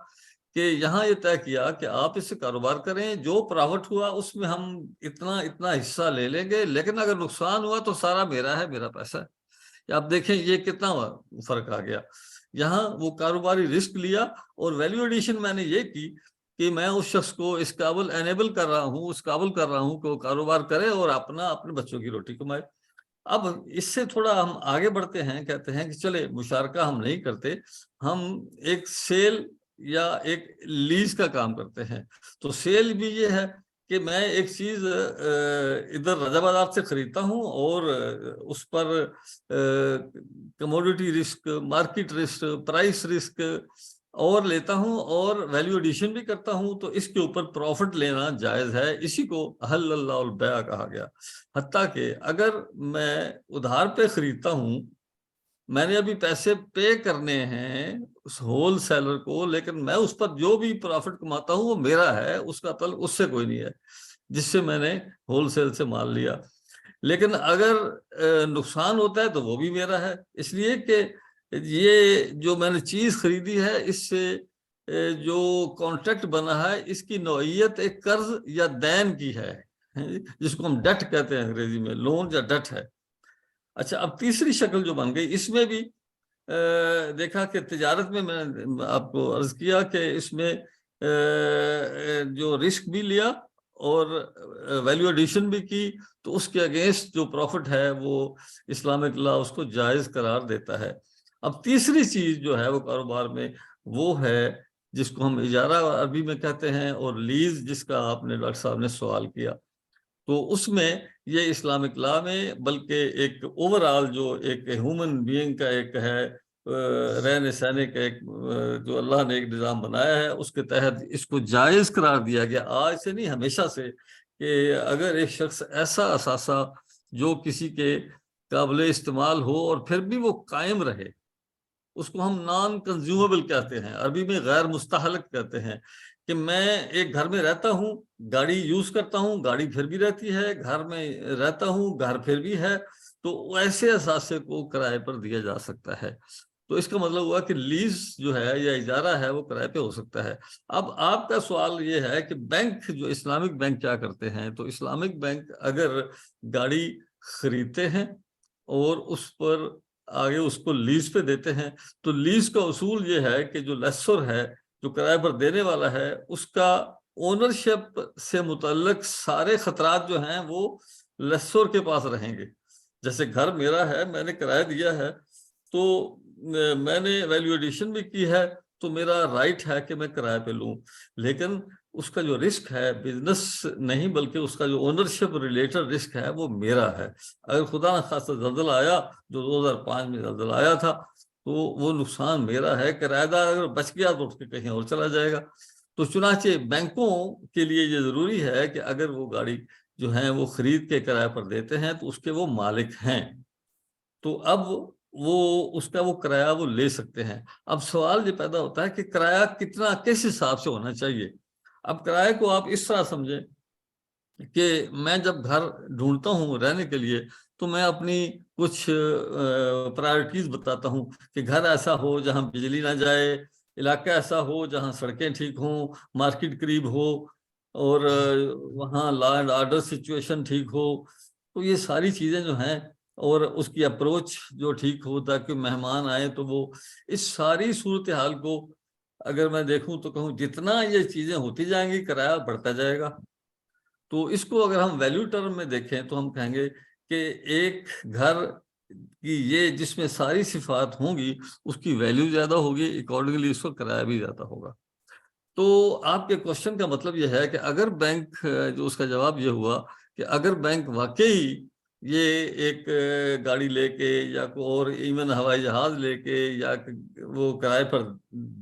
کہ یہاں یہ طے کیا کہ آپ اس سے کاروبار کریں, جو پرافٹ ہوا اس میں ہم اتنا حصہ لے لیں گے, لیکن اگر نقصان ہوا تو سارا میرا ہے, میرا پیسہ ہے. آپ دیکھیں یہ کتنا فرق آ گیا. یہاں وہ کاروباری رسک لیا, اور ویلیو ایڈیشن میں نے یہ کی کہ میں اس شخص کو اس قابل انیبل کر رہا ہوں, اس قابل کر رہا ہوں کہ وہ کاروبار کرے اور اپنے بچوں کی روٹی کمائے. اب اس سے تھوڑا ہم آگے بڑھتے ہیں, کہتے ہیں کہ چلے مشارکہ ہم نہیں کرتے, ہم ایک سیل یا ایک لیز کا کام کرتے ہیں. تو سیل بھی یہ ہے کہ میں ایک چیز ادھر رضا بازار سے خریدتا ہوں اور اس پر commodity risk, market risk, price risk اور لیتا ہوں, اور ویلیو ایڈیشن بھی کرتا ہوں. تو اس کے اوپر پروفٹ لینا جائز ہے. اسی کو حل اللہ البیع کہا گیا. حتیٰ کہ اگر میں ادھار پہ خریدتا ہوں, میں نے ابھی پیسے پے کرنے ہیں اس ہول سیلر کو, لیکن میں اس پر جو بھی پروفٹ کماتا ہوں وہ میرا ہے, اس کا تعلق اس سے کوئی نہیں ہے جس سے میں نے ہول سیل سے مال لیا. لیکن اگر نقصان ہوتا ہے تو وہ بھی میرا ہے, اس لیے کہ یہ جو میں نے چیز خریدی ہے اس سے جو کانٹریکٹ بنا ہے اس کی نوعیت ایک قرض یا دین کی ہے, جس کو ہم ڈیٹ کہتے ہیں انگریزی میں, لون یا ڈیٹ ہے. اچھا, اب تیسری شکل جو بن گئی, اس میں بھی دیکھا کہ تجارت میں نے آپ کو عرض کیا کہ اس میں جو رسک بھی لیا اور ویلیو ایڈیشن بھی کی, تو اس کے اگینسٹ جو پروفٹ ہے وہ اسلامک لا اس کو جائز قرار دیتا ہے. اب تیسری چیز جو ہے وہ کاروبار میں وہ ہے جس کو ہم اجارہ عربی میں کہتے ہیں, اور لیز جس کا آپ نے ڈاکٹر صاحب نے سوال کیا. تو اس میں یہ اسلامک لا میں بلکہ ایک اوور آل جو ایک ہیومن بینگ کا ایک ہے رہنے سہنے کا ایک جو اللہ نے ایک نظام بنایا ہے, اس کے تحت اس کو جائز قرار دیا گیا. آج سے نہیں, ہمیشہ سے, کہ اگر ایک شخص ایسا اثاثہ جو کسی کے قابل استعمال ہو اور پھر بھی وہ قائم رہے, اس کو ہم نان کنزیومیبل کہتے ہیں, عربی میں غیر مستحلق کہتے ہیں, کہ میں ایک گھر میں رہتا ہوں, گاڑی یوز کرتا ہوں, گاڑی پھر بھی رہتی ہے, گھر میں رہتا ہوں, گھر پھر بھی ہے, تو ایسے اثاثے کو کرائے پر دیا جا سکتا ہے. تو اس کا مطلب ہوا کہ لیز جو ہے یا اجارہ ہے وہ کرائے پہ ہو سکتا ہے. اب آپ کا سوال یہ ہے کہ بینک, جو اسلامک بینک کیا کرتے ہیں, تو اسلامک بینک اگر گاڑی خریدتے ہیں اور اس پر آگے اس کو لیز پہ دیتے ہیں, تو لیز کا اصول یہ ہے کہ جو لیسر ہے, جو کرائے پر دینے والا ہے, اس کا اونرشپ سے متعلق سارے خطرات جو ہیں وہ لیسر کے پاس رہیں گے. جیسے گھر میرا ہے, میں نے کرایہ دیا ہے, تو میں نے ویلیو ایڈیشن بھی کی ہے, تو میرا رائٹ ہے کہ میں کرائے پہ لوں, لیکن اس کا جو رسک ہے بزنس نہیں بلکہ اس کا جو اونرشپ ریلیٹڈ رسک ہے وہ میرا ہے. اگر خدا نخواستہ زلزلہ آیا, جو 2005 میں زلزلہ آیا تھا, تو وہ نقصان میرا ہے. کرایہ دار اگر بچ گیا تو اس کے کہیں اور چلا جائے گا. تو چنانچہ بینکوں کے لیے یہ ضروری ہے کہ اگر وہ گاڑی جو ہیں وہ خرید کے کرائے پر دیتے ہیں تو اس کے وہ مالک ہیں, تو اب وہ اس کا وہ کرایہ وہ لے سکتے ہیں. اب سوال یہ پیدا ہوتا ہے کہ کرایہ کتنا, کس حساب سے ہونا چاہیے. اب کرایہ کو آپ اس طرح سمجھیں کہ میں جب گھر ڈھونڈتا ہوں رہنے کے لیے, تو میں اپنی کچھ پرائرٹیز بتاتا ہوں کہ گھر ایسا ہو جہاں بجلی نہ جائے، علاقہ ایسا ہو جہاں سڑکیں ٹھیک ہوں، مارکیٹ قریب ہو، اور وہاں لا اینڈ آرڈر سچویشن ٹھیک ہو. تو یہ ساری چیزیں جو ہیں، اور اس کی اپروچ جو ٹھیک ہو تاکہ مہمان آئے تو وہ اس ساری صورتحال کو اگر میں دیکھوں تو کہوں جتنا یہ چیزیں ہوتی جائیں گی کرایہ بڑھتا جائے گا. تو اس کو اگر ہم ویلیو ٹرم میں دیکھیں تو ہم کہیں گے کہ ایک گھر کی یہ جس میں ساری صفات ہوں گی اس کی ویلیو زیادہ ہوگی، اکارڈنگلی اس کو کرایہ بھی زیادہ ہوگا. تو آپ کے کوشچن کا مطلب یہ ہے کہ اگر بینک، جو اس کا جواب یہ ہوا کہ اگر بینک واقعی یہ ایک گاڑی لے کے یا کوئی اور ایون ہوائی جہاز لے کے یا وہ کرائے پر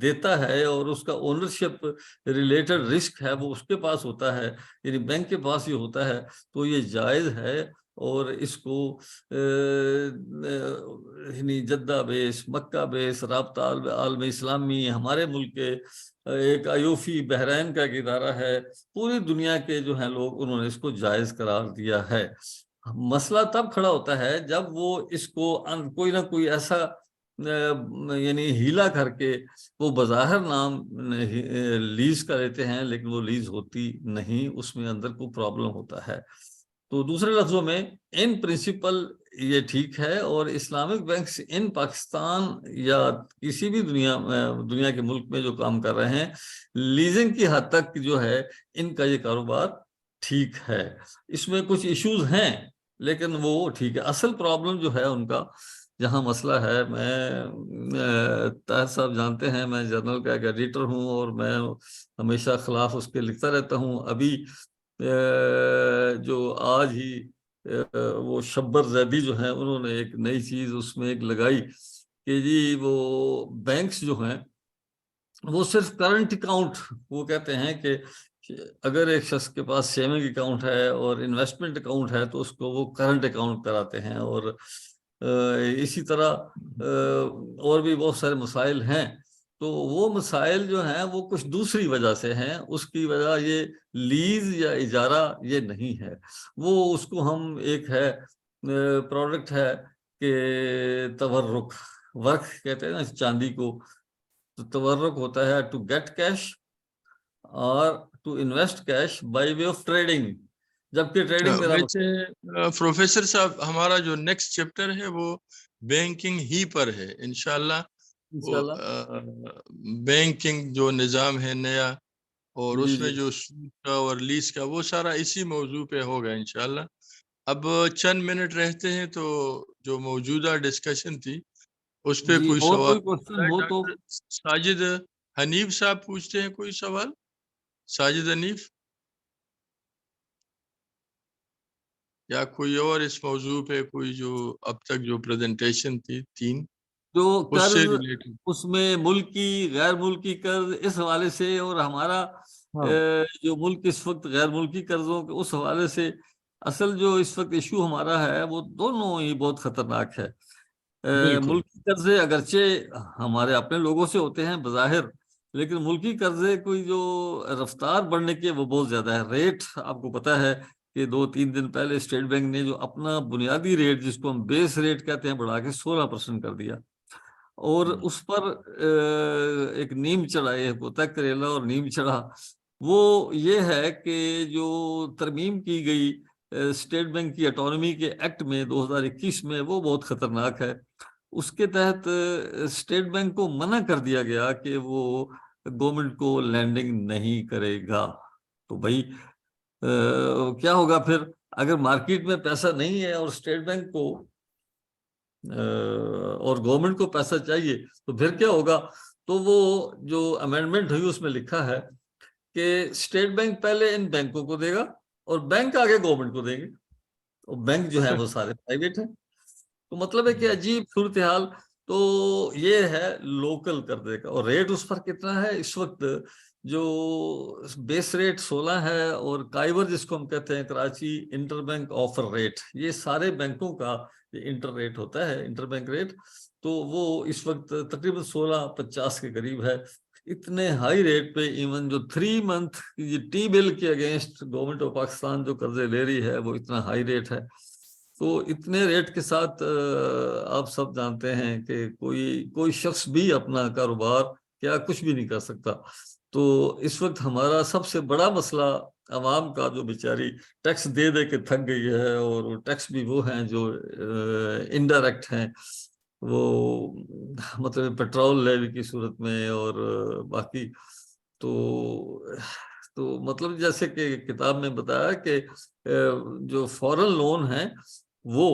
دیتا ہے اور اس کا اونرشپ ریلیٹڈ رسک ہے وہ اس کے پاس ہوتا ہے، یعنی بینک کے پاس ہی ہوتا ہے، تو یہ جائز ہے. اور اس کو یعنی جدہ بیس، مکہ بیس، رابطہ عالم اسلامی، ہمارے ملک کے ایک ایوفی بحرین کا ایک ادارہ ہے، پوری دنیا کے جو ہیں لوگ انہوں نے اس کو جائز قرار دیا ہے. مسئلہ تب کھڑا ہوتا ہے جب وہ اس کو کوئی نہ کوئی ایسا یعنی ہیلا کر کے وہ بظاہر نام لیز کا لیتے ہیں لیکن وہ لیز ہوتی نہیں، اس میں اندر کوئی پرابلم ہوتا ہے. تو دوسرے لفظوں میں ان پرنسپل یہ ٹھیک ہے، اور اسلامک بینکس ان پاکستان یا کسی بھی دنیا کے ملک میں جو کام کر رہے ہیں لیزنگ کی حد تک جو ہے ان کا یہ کاروبار ٹھیک ہے. اس میں کچھ ایشوز ہیں لیکن وہ ٹھیک ہے. اصل پرابلم جو ہے ان کا جہاں مسئلہ ہے، میں طاہر صاحب جانتے ہیں میں جرنل کا ایک ایڈیٹر ہوں اور میں ہمیشہ خلاف اس کے لکھتا رہتا ہوں. ابھی جو آج ہی وہ شبر زیدی جو ہیں انہوں نے ایک نئی چیز اس میں ایک لگائی کہ جی وہ بینکس جو ہیں وہ صرف کرنٹ اکاؤنٹ، وہ کہتے ہیں کہ اگر ایک شخص کے پاس سیونگ اکاؤنٹ ہے اور انویسٹمنٹ اکاؤنٹ ہے تو اس کو وہ کرنٹ اکاؤنٹ کراتے ہیں. اور اسی طرح اور بھی بہت سارے مسائل ہیں. تو وہ مسائل جو ہیں وہ کچھ دوسری وجہ سے ہیں، اس کی وجہ یہ لیز یا اجارہ یہ نہیں ہے. وہ اس کو ہم ایک ہے پروڈکٹ ہے کہ تورق، ورق کہتے ہیں نا چاندی کو، تو تورق ہوتا ہے ٹو گیٹ کیش اور to invest cash by way of trading, جبکہ ٹریڈنگ میرا ویسے پروفیسر صاحب ہمارا جو نیکسٹ چیپٹر ہے وہ بینکنگ ہی پر ہے انشاءاللہ. بینکنگ جو نظام ہے نیا اور اس میں جو سود کا اور لیز کا وہ سارا اسی موضوع پہ ہوگا انشاءاللہ. اب چند منٹ رہتے ہیں تو جو موجودہ ڈسکشن تھی اس پہ کوئی سوال ساجد حنیف صاحب پوچھتے ہیں کوئی سوال. ساجد حنیف یا کوئی اور اس موضوع پہ کوئی جو اب تک جو پریزنٹیشن تھی 3 جو قرض اس میں ملکی غیر ملکی قرض اس حوالے سے، اور ہمارا جو ملک اس وقت غیر ملکی قرضوں کے اس حوالے سے اصل جو اس وقت ایشو ہمارا ہے وہ دونوں ہی بہت خطرناک ہے. ملکی قرضے اگرچہ ہمارے اپنے لوگوں سے ہوتے ہیں بظاہر، لیکن ملکی قرضے کوئی جو رفتار بڑھنے کے وہ بہت زیادہ ہے. ریٹ آپ کو پتا ہے کہ 2-3 دن پہلے اسٹیٹ بینک نے جو اپنا بنیادی ریٹ جس کو ہم بیس ریٹ کہتے ہیں بڑھا کے 16% کر دیا، اور اس پر ایک نیم چڑھا، ایک ہوتا ہے کریلا اور نیم چڑھا. وہ یہ ہے کہ جو ترمیم کی گئی اسٹیٹ بینک کی اٹانومی کے ایکٹ میں 2021 میں وہ بہت خطرناک ہے. اس کے تحت اسٹیٹ بینک کو منع کر دیا گیا کہ وہ گورنمنٹ کو لینڈنگ نہیں کرے گا. تو بھائی کیا ہوگا پھر اگر مارکیٹ میں پیسہ نہیں ہے اور اسٹیٹ بینک کو اور گورنمنٹ کو پیسہ چاہیے تو پھر کیا ہوگا؟ تو وہ جو امینڈمنٹ ہوئی اس میں لکھا ہے کہ اسٹیٹ بینک پہلے ان بینکوں کو دے گا اور بینک آگے گورنمنٹ کو دیں گے، اور بینک جو ہے وہ سارے پرائیویٹ ہیں. تو مطلب ہے کہ عجیب صورتحال. تو یہ ہے لوکل قرضے کا، اور ریٹ اس پر کتنا ہے اس وقت؟ جو بیس ریٹ 16 ہے، اور کائبر جس کو ہم کہتے ہیں Karachi inter bank offer rate, یہ سارے بینکوں کا یہ انٹر ریٹ ہوتا ہے، انٹر بینک ریٹ. تو وہ اس وقت تقریباً 16.50 کے قریب ہے. اتنے ہائی ریٹ پہ ایون جو 3 منتھ ٹی بل کے اگینسٹ گورنمنٹ آف پاکستان جو قرضے لے رہی ہے وہ اتنا ہائی ریٹ ہے. تو اتنے ریٹ کے ساتھ آپ سب جانتے ہیں کہ کوئی شخص بھی اپنا کاروبار کیا کچھ بھی نہیں کر سکتا. تو اس وقت ہمارا سب سے بڑا مسئلہ عوام کا جو بیچاری ٹیکس دے دے کے تھک گئی ہے، اور ٹیکس بھی وہ ہیں جو انڈائریکٹ ہیں، وہ مطلب پیٹرول لیوی کی صورت میں اور باقی. تو مطلب جیسے کہ کتاب میں بتایا کہ جو فورن لون ہیں وہ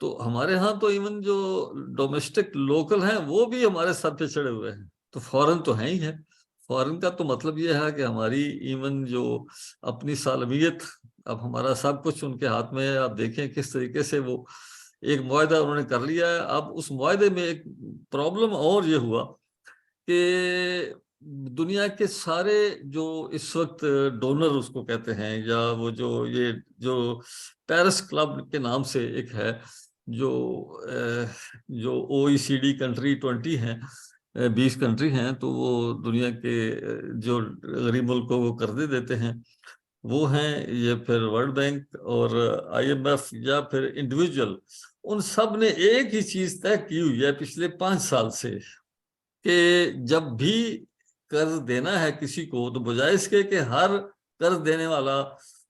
تو ہمارے ہاں تو ایون جو ڈومیسٹک لوکل ہیں وہ بھی ہمارے سر پہ چڑھے ہوئے ہیں. تو فورن تو ہیں ہی ہے. فورن کا تو مطلب یہ ہے کہ ہماری ایون جو اپنی سالمیت، اب ہمارا سب کچھ ان کے ہاتھ میں ہے. آپ دیکھیں کس طریقے سے وہ ایک معاہدہ انہوں نے کر لیا ہے. اب اس معاہدے میں ایک پرابلم اور یہ ہوا کہ دنیا کے سارے جو اس وقت ڈونر اس کو کہتے ہیں، یا وہ جو پیرس کلب کے نام سے ایک ہے، جو OECD کنٹری 20 ہیں، 20 کنٹری ہیں، تو وہ دنیا کے جو غریب ملکوں کو قرضے دیتے ہیں وہ ہیں یہ پھر ورلڈ بینک اور IMF یا پھر انڈیویجول. ان سب نے ایک ہی چیز طے کی ہوئی ہے پچھلے 5 سال سے کہ جب بھی قرض دینا ہے کسی کو تو بجائے اس کے کہ ہر قرض دینے والا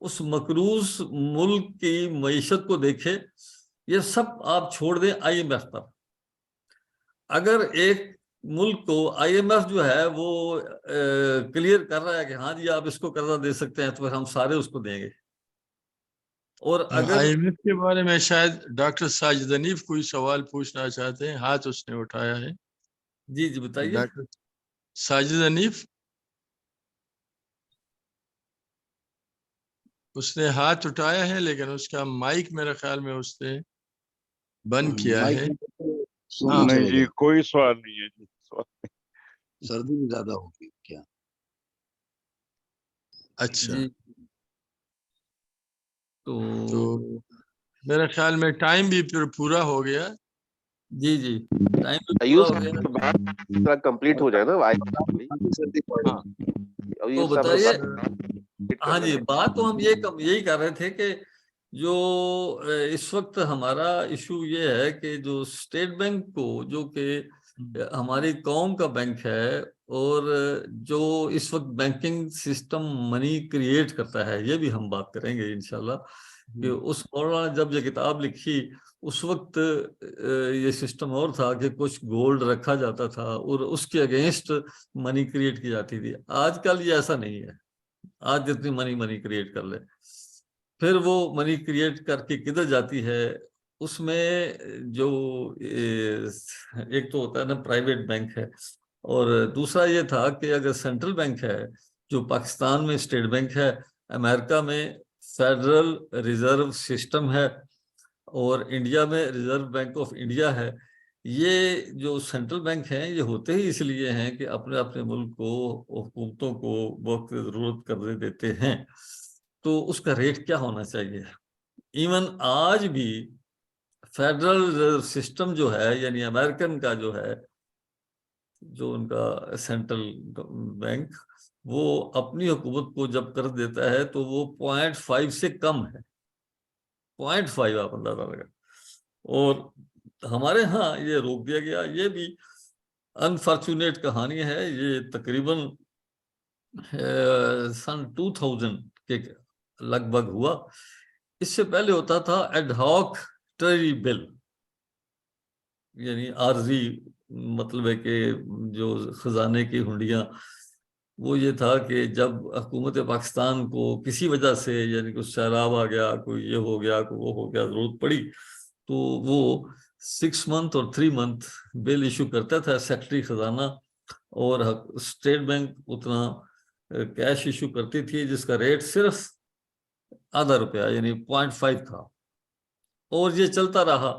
اس مقروض ملک کی معیشت کو دیکھے، یہ سب آپ چھوڑ دیں IMF پر. اگر ایک ملک کو IMF جو ہے وہ کلیئر کر رہا ہے کہ ہاں جی آپ اس کو قرضہ دے سکتے ہیں، تو پھر ہم سارے اس کو دیں گے. اور اگر IMF کے بارے میں شاید ڈاکٹر ساجد حنیف کوئی سوال پوچھنا چاہتے ہیں، ہاتھ اس نے اٹھایا ہے. جی بتائیے. ڈاکٹر ساجد حنیف، اس نے ہاتھ اٹھایا ہے لیکن اس کا مائک میرے خیال میں اس نے بند کیا ہے. نہیں جی کوئی سوال نہیں ہے جی. سردی بھی زیادہ ہوگی کیا؟ اچھا جی تو میرے خیال میں ٹائم بھی پھر پورا ہو گیا. جی ٹائم پورا ہو گیا. کمپلیٹ ہو جائے نا. تو بتائیے. ہاں جی، بات تو ہم یہی کر رہے تھے کہ جو اس وقت ہمارا ایشو یہ ہے کہ جو اسٹیٹ بینک کو، جو کہ ہماری قوم کا بینک ہے، اور جو اس وقت بینکنگ سسٹم منی کریٹ کرتا ہے، یہ بھی ہم بات کریں گے انشاءاللہ کہ اس مولانا نے جب یہ کتاب لکھی اس وقت یہ سسٹم اور تھا کہ کچھ گولڈ رکھا جاتا تھا اور اس کے اگینسٹ منی کریٹ کی جاتی تھی. آج کل یہ ایسا نہیں ہے. آج جتنی منی کریٹ کر لے، پھر وہ منی کریٹ کر کے کدھر جاتی ہے. اس میں جو ایک تو ہوتا ہے نا پرائیویٹ بینک ہے، اور دوسرا یہ تھا کہ اگر سینٹرل بینک ہے، جو پاکستان میں اسٹیٹ بینک ہے، امریکہ میں فیڈرل ریزرو سسٹم ہے، اور انڈیا میں ریزرو بینک آف انڈیا ہے. یہ جو سینٹرل بینک ہیں یہ ہوتے ہی اس لیے ہیں کہ اپنے ملک کو، حکومتوں کو وقت ضرورت قرضے دیتے ہیں. تو اس کا ریٹ کیا ہونا چاہیے؟ ایون آج بھی فیڈرل ریزرو سسٹم جو ہے، یعنی امریکن کا جو ہے، جو ان کا سینٹرل بینک، وہ اپنی حکومت کو جب قرض دیتا ہے تو وہ 0.5 سے کم ہے. 0.5 آپ اندازہ لگا. اور ہمارے ہاں یہ روک دیا گیا. یہ بھی انفارچونیٹ کہانی ہے. یہ تقریباً سن 2000 کے لگ بھگ ہوا. اس سے پہلے ہوتا تھا ایڈ ہاک ٹریری بل، یعنی عارضی، مطلب ہے کہ جو خزانے کی ہنڈیاں، وہ یہ تھا کہ جب حکومت پاکستان کو کسی وجہ سے، یعنی کچھ سیلاب آ گیا، کوئی یہ ہو گیا، کوئی وہ ہو گیا، ضرورت پڑی، تو وہ 6 منتھ اور 3 منتھ بل ایشو کرتا تھا سیکرٹری خزانہ، اور اسٹیٹ بینک اتنا کیش ایشو کرتی تھی جس کا ریٹ صرف آدھا روپیہ یعنی 0.5 تھا. اور یہ چلتا رہا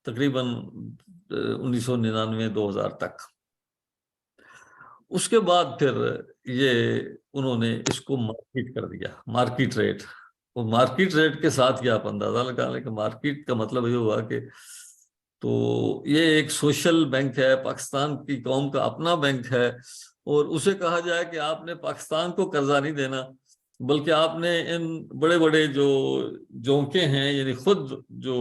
تقریباً 1999-2000 تک. اس کے بعد پھر یہ انہوں نے اس کو مارکیٹ کر دیا، مارکیٹ ریٹ. اور مارکیٹ ریٹ کے ساتھ کیا آپ اندازہ لگا لیں کہ مارکیٹ کا مطلب یہ ہوا کہ تو یہ ایک سوشل بینک ہے، پاکستان کی قوم کا اپنا بینک ہے، اور اسے کہا جائے کہ آپ نے پاکستان کو قرضہ نہیں دینا بلکہ آپ نے ان بڑے بڑے جو جونکے ہیں، یعنی خود جو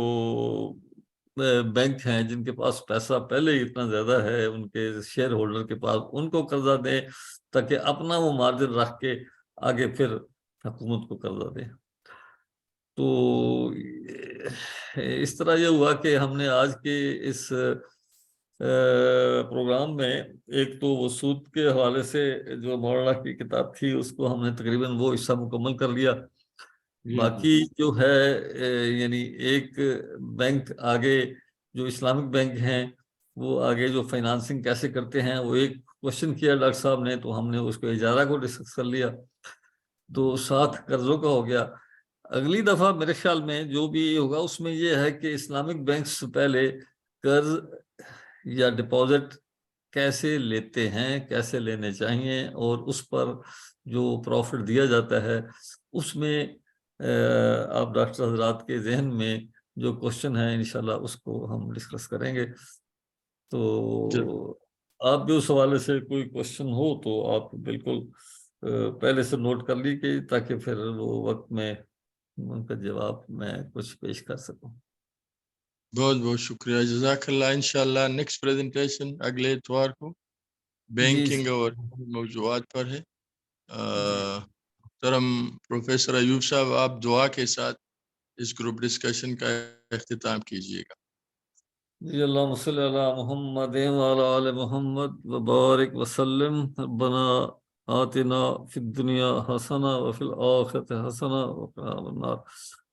بینک ہیں جن کے پاس پیسہ پہلے ہی اتنا زیادہ ہے ان کے شیئر ہولڈر کے پاس، ان کو قرضہ دیں تاکہ اپنا وہ مارجن رکھ کے آگے پھر حکومت کو قرضہ دیں۔ تو اس طرح یہ ہوا کہ ہم نے آج کے اس پروگرام میں ایک تو وہ سود کے حوالے سے جو مولانا کی کتاب تھی اس کو ہم نے تقریباً وہ حصہ مکمل کر لیا۔ باقی جو ہے یعنی ایک بینک آگے جو اسلامک بینک ہیں وہ آگے جو فائنانسنگ کیسے کرتے ہیں، وہ ایک کوشچن کیا ڈاکٹر صاحب نے، تو ہم نے اس کو اجارہ کو ڈسکس کر لیا، تو 7 قرضوں کا ہو گیا۔ اگلی دفعہ میرے خیال میں جو بھی ہوگا اس میں یہ ہے کہ اسلامک بینکس پہلے قرض یا ڈپازٹ کیسے لیتے ہیں، کیسے لینے چاہیے، اور اس پر جو پروفٹ دیا جاتا ہے اس میں آپ ڈاکٹر حضرات کے ذہن میں جو کوشچن ہے انشاءاللہ اس کو ہم ڈسکس کریں گے۔ تو آپ بھی اس حوالے سے کوئی کوشچن ہو تو آپ بالکل پہلے سے نوٹ کر لیجیے تاکہ پھر وہ وقت میں ان کا جواب میں کچھ پیش کر سکوں۔ بہت بہت شکریہ، جزاک اللہ۔ انشاءاللہ نیکسٹ پریزنٹیشن اگلے اتوار کو بینکنگ اور موضوعات پر ہے۔ محترم پروفیسر ایوب صاحب، آپ دعا کے ساتھ اس گروپ ڈسکشن کا اختتام کیجیے گا۔ جی، اللہم صلی علی محمد وعلی آل محمد وبارک وسلم۔ ربنا آتنا فی الدنیا حسنہ وفی الآخرۃ حسنہ وقنا عذاب النار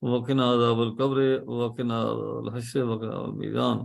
وقنا عذاب القبر وقنا عذاب الحشر وقنا عذاب المیزان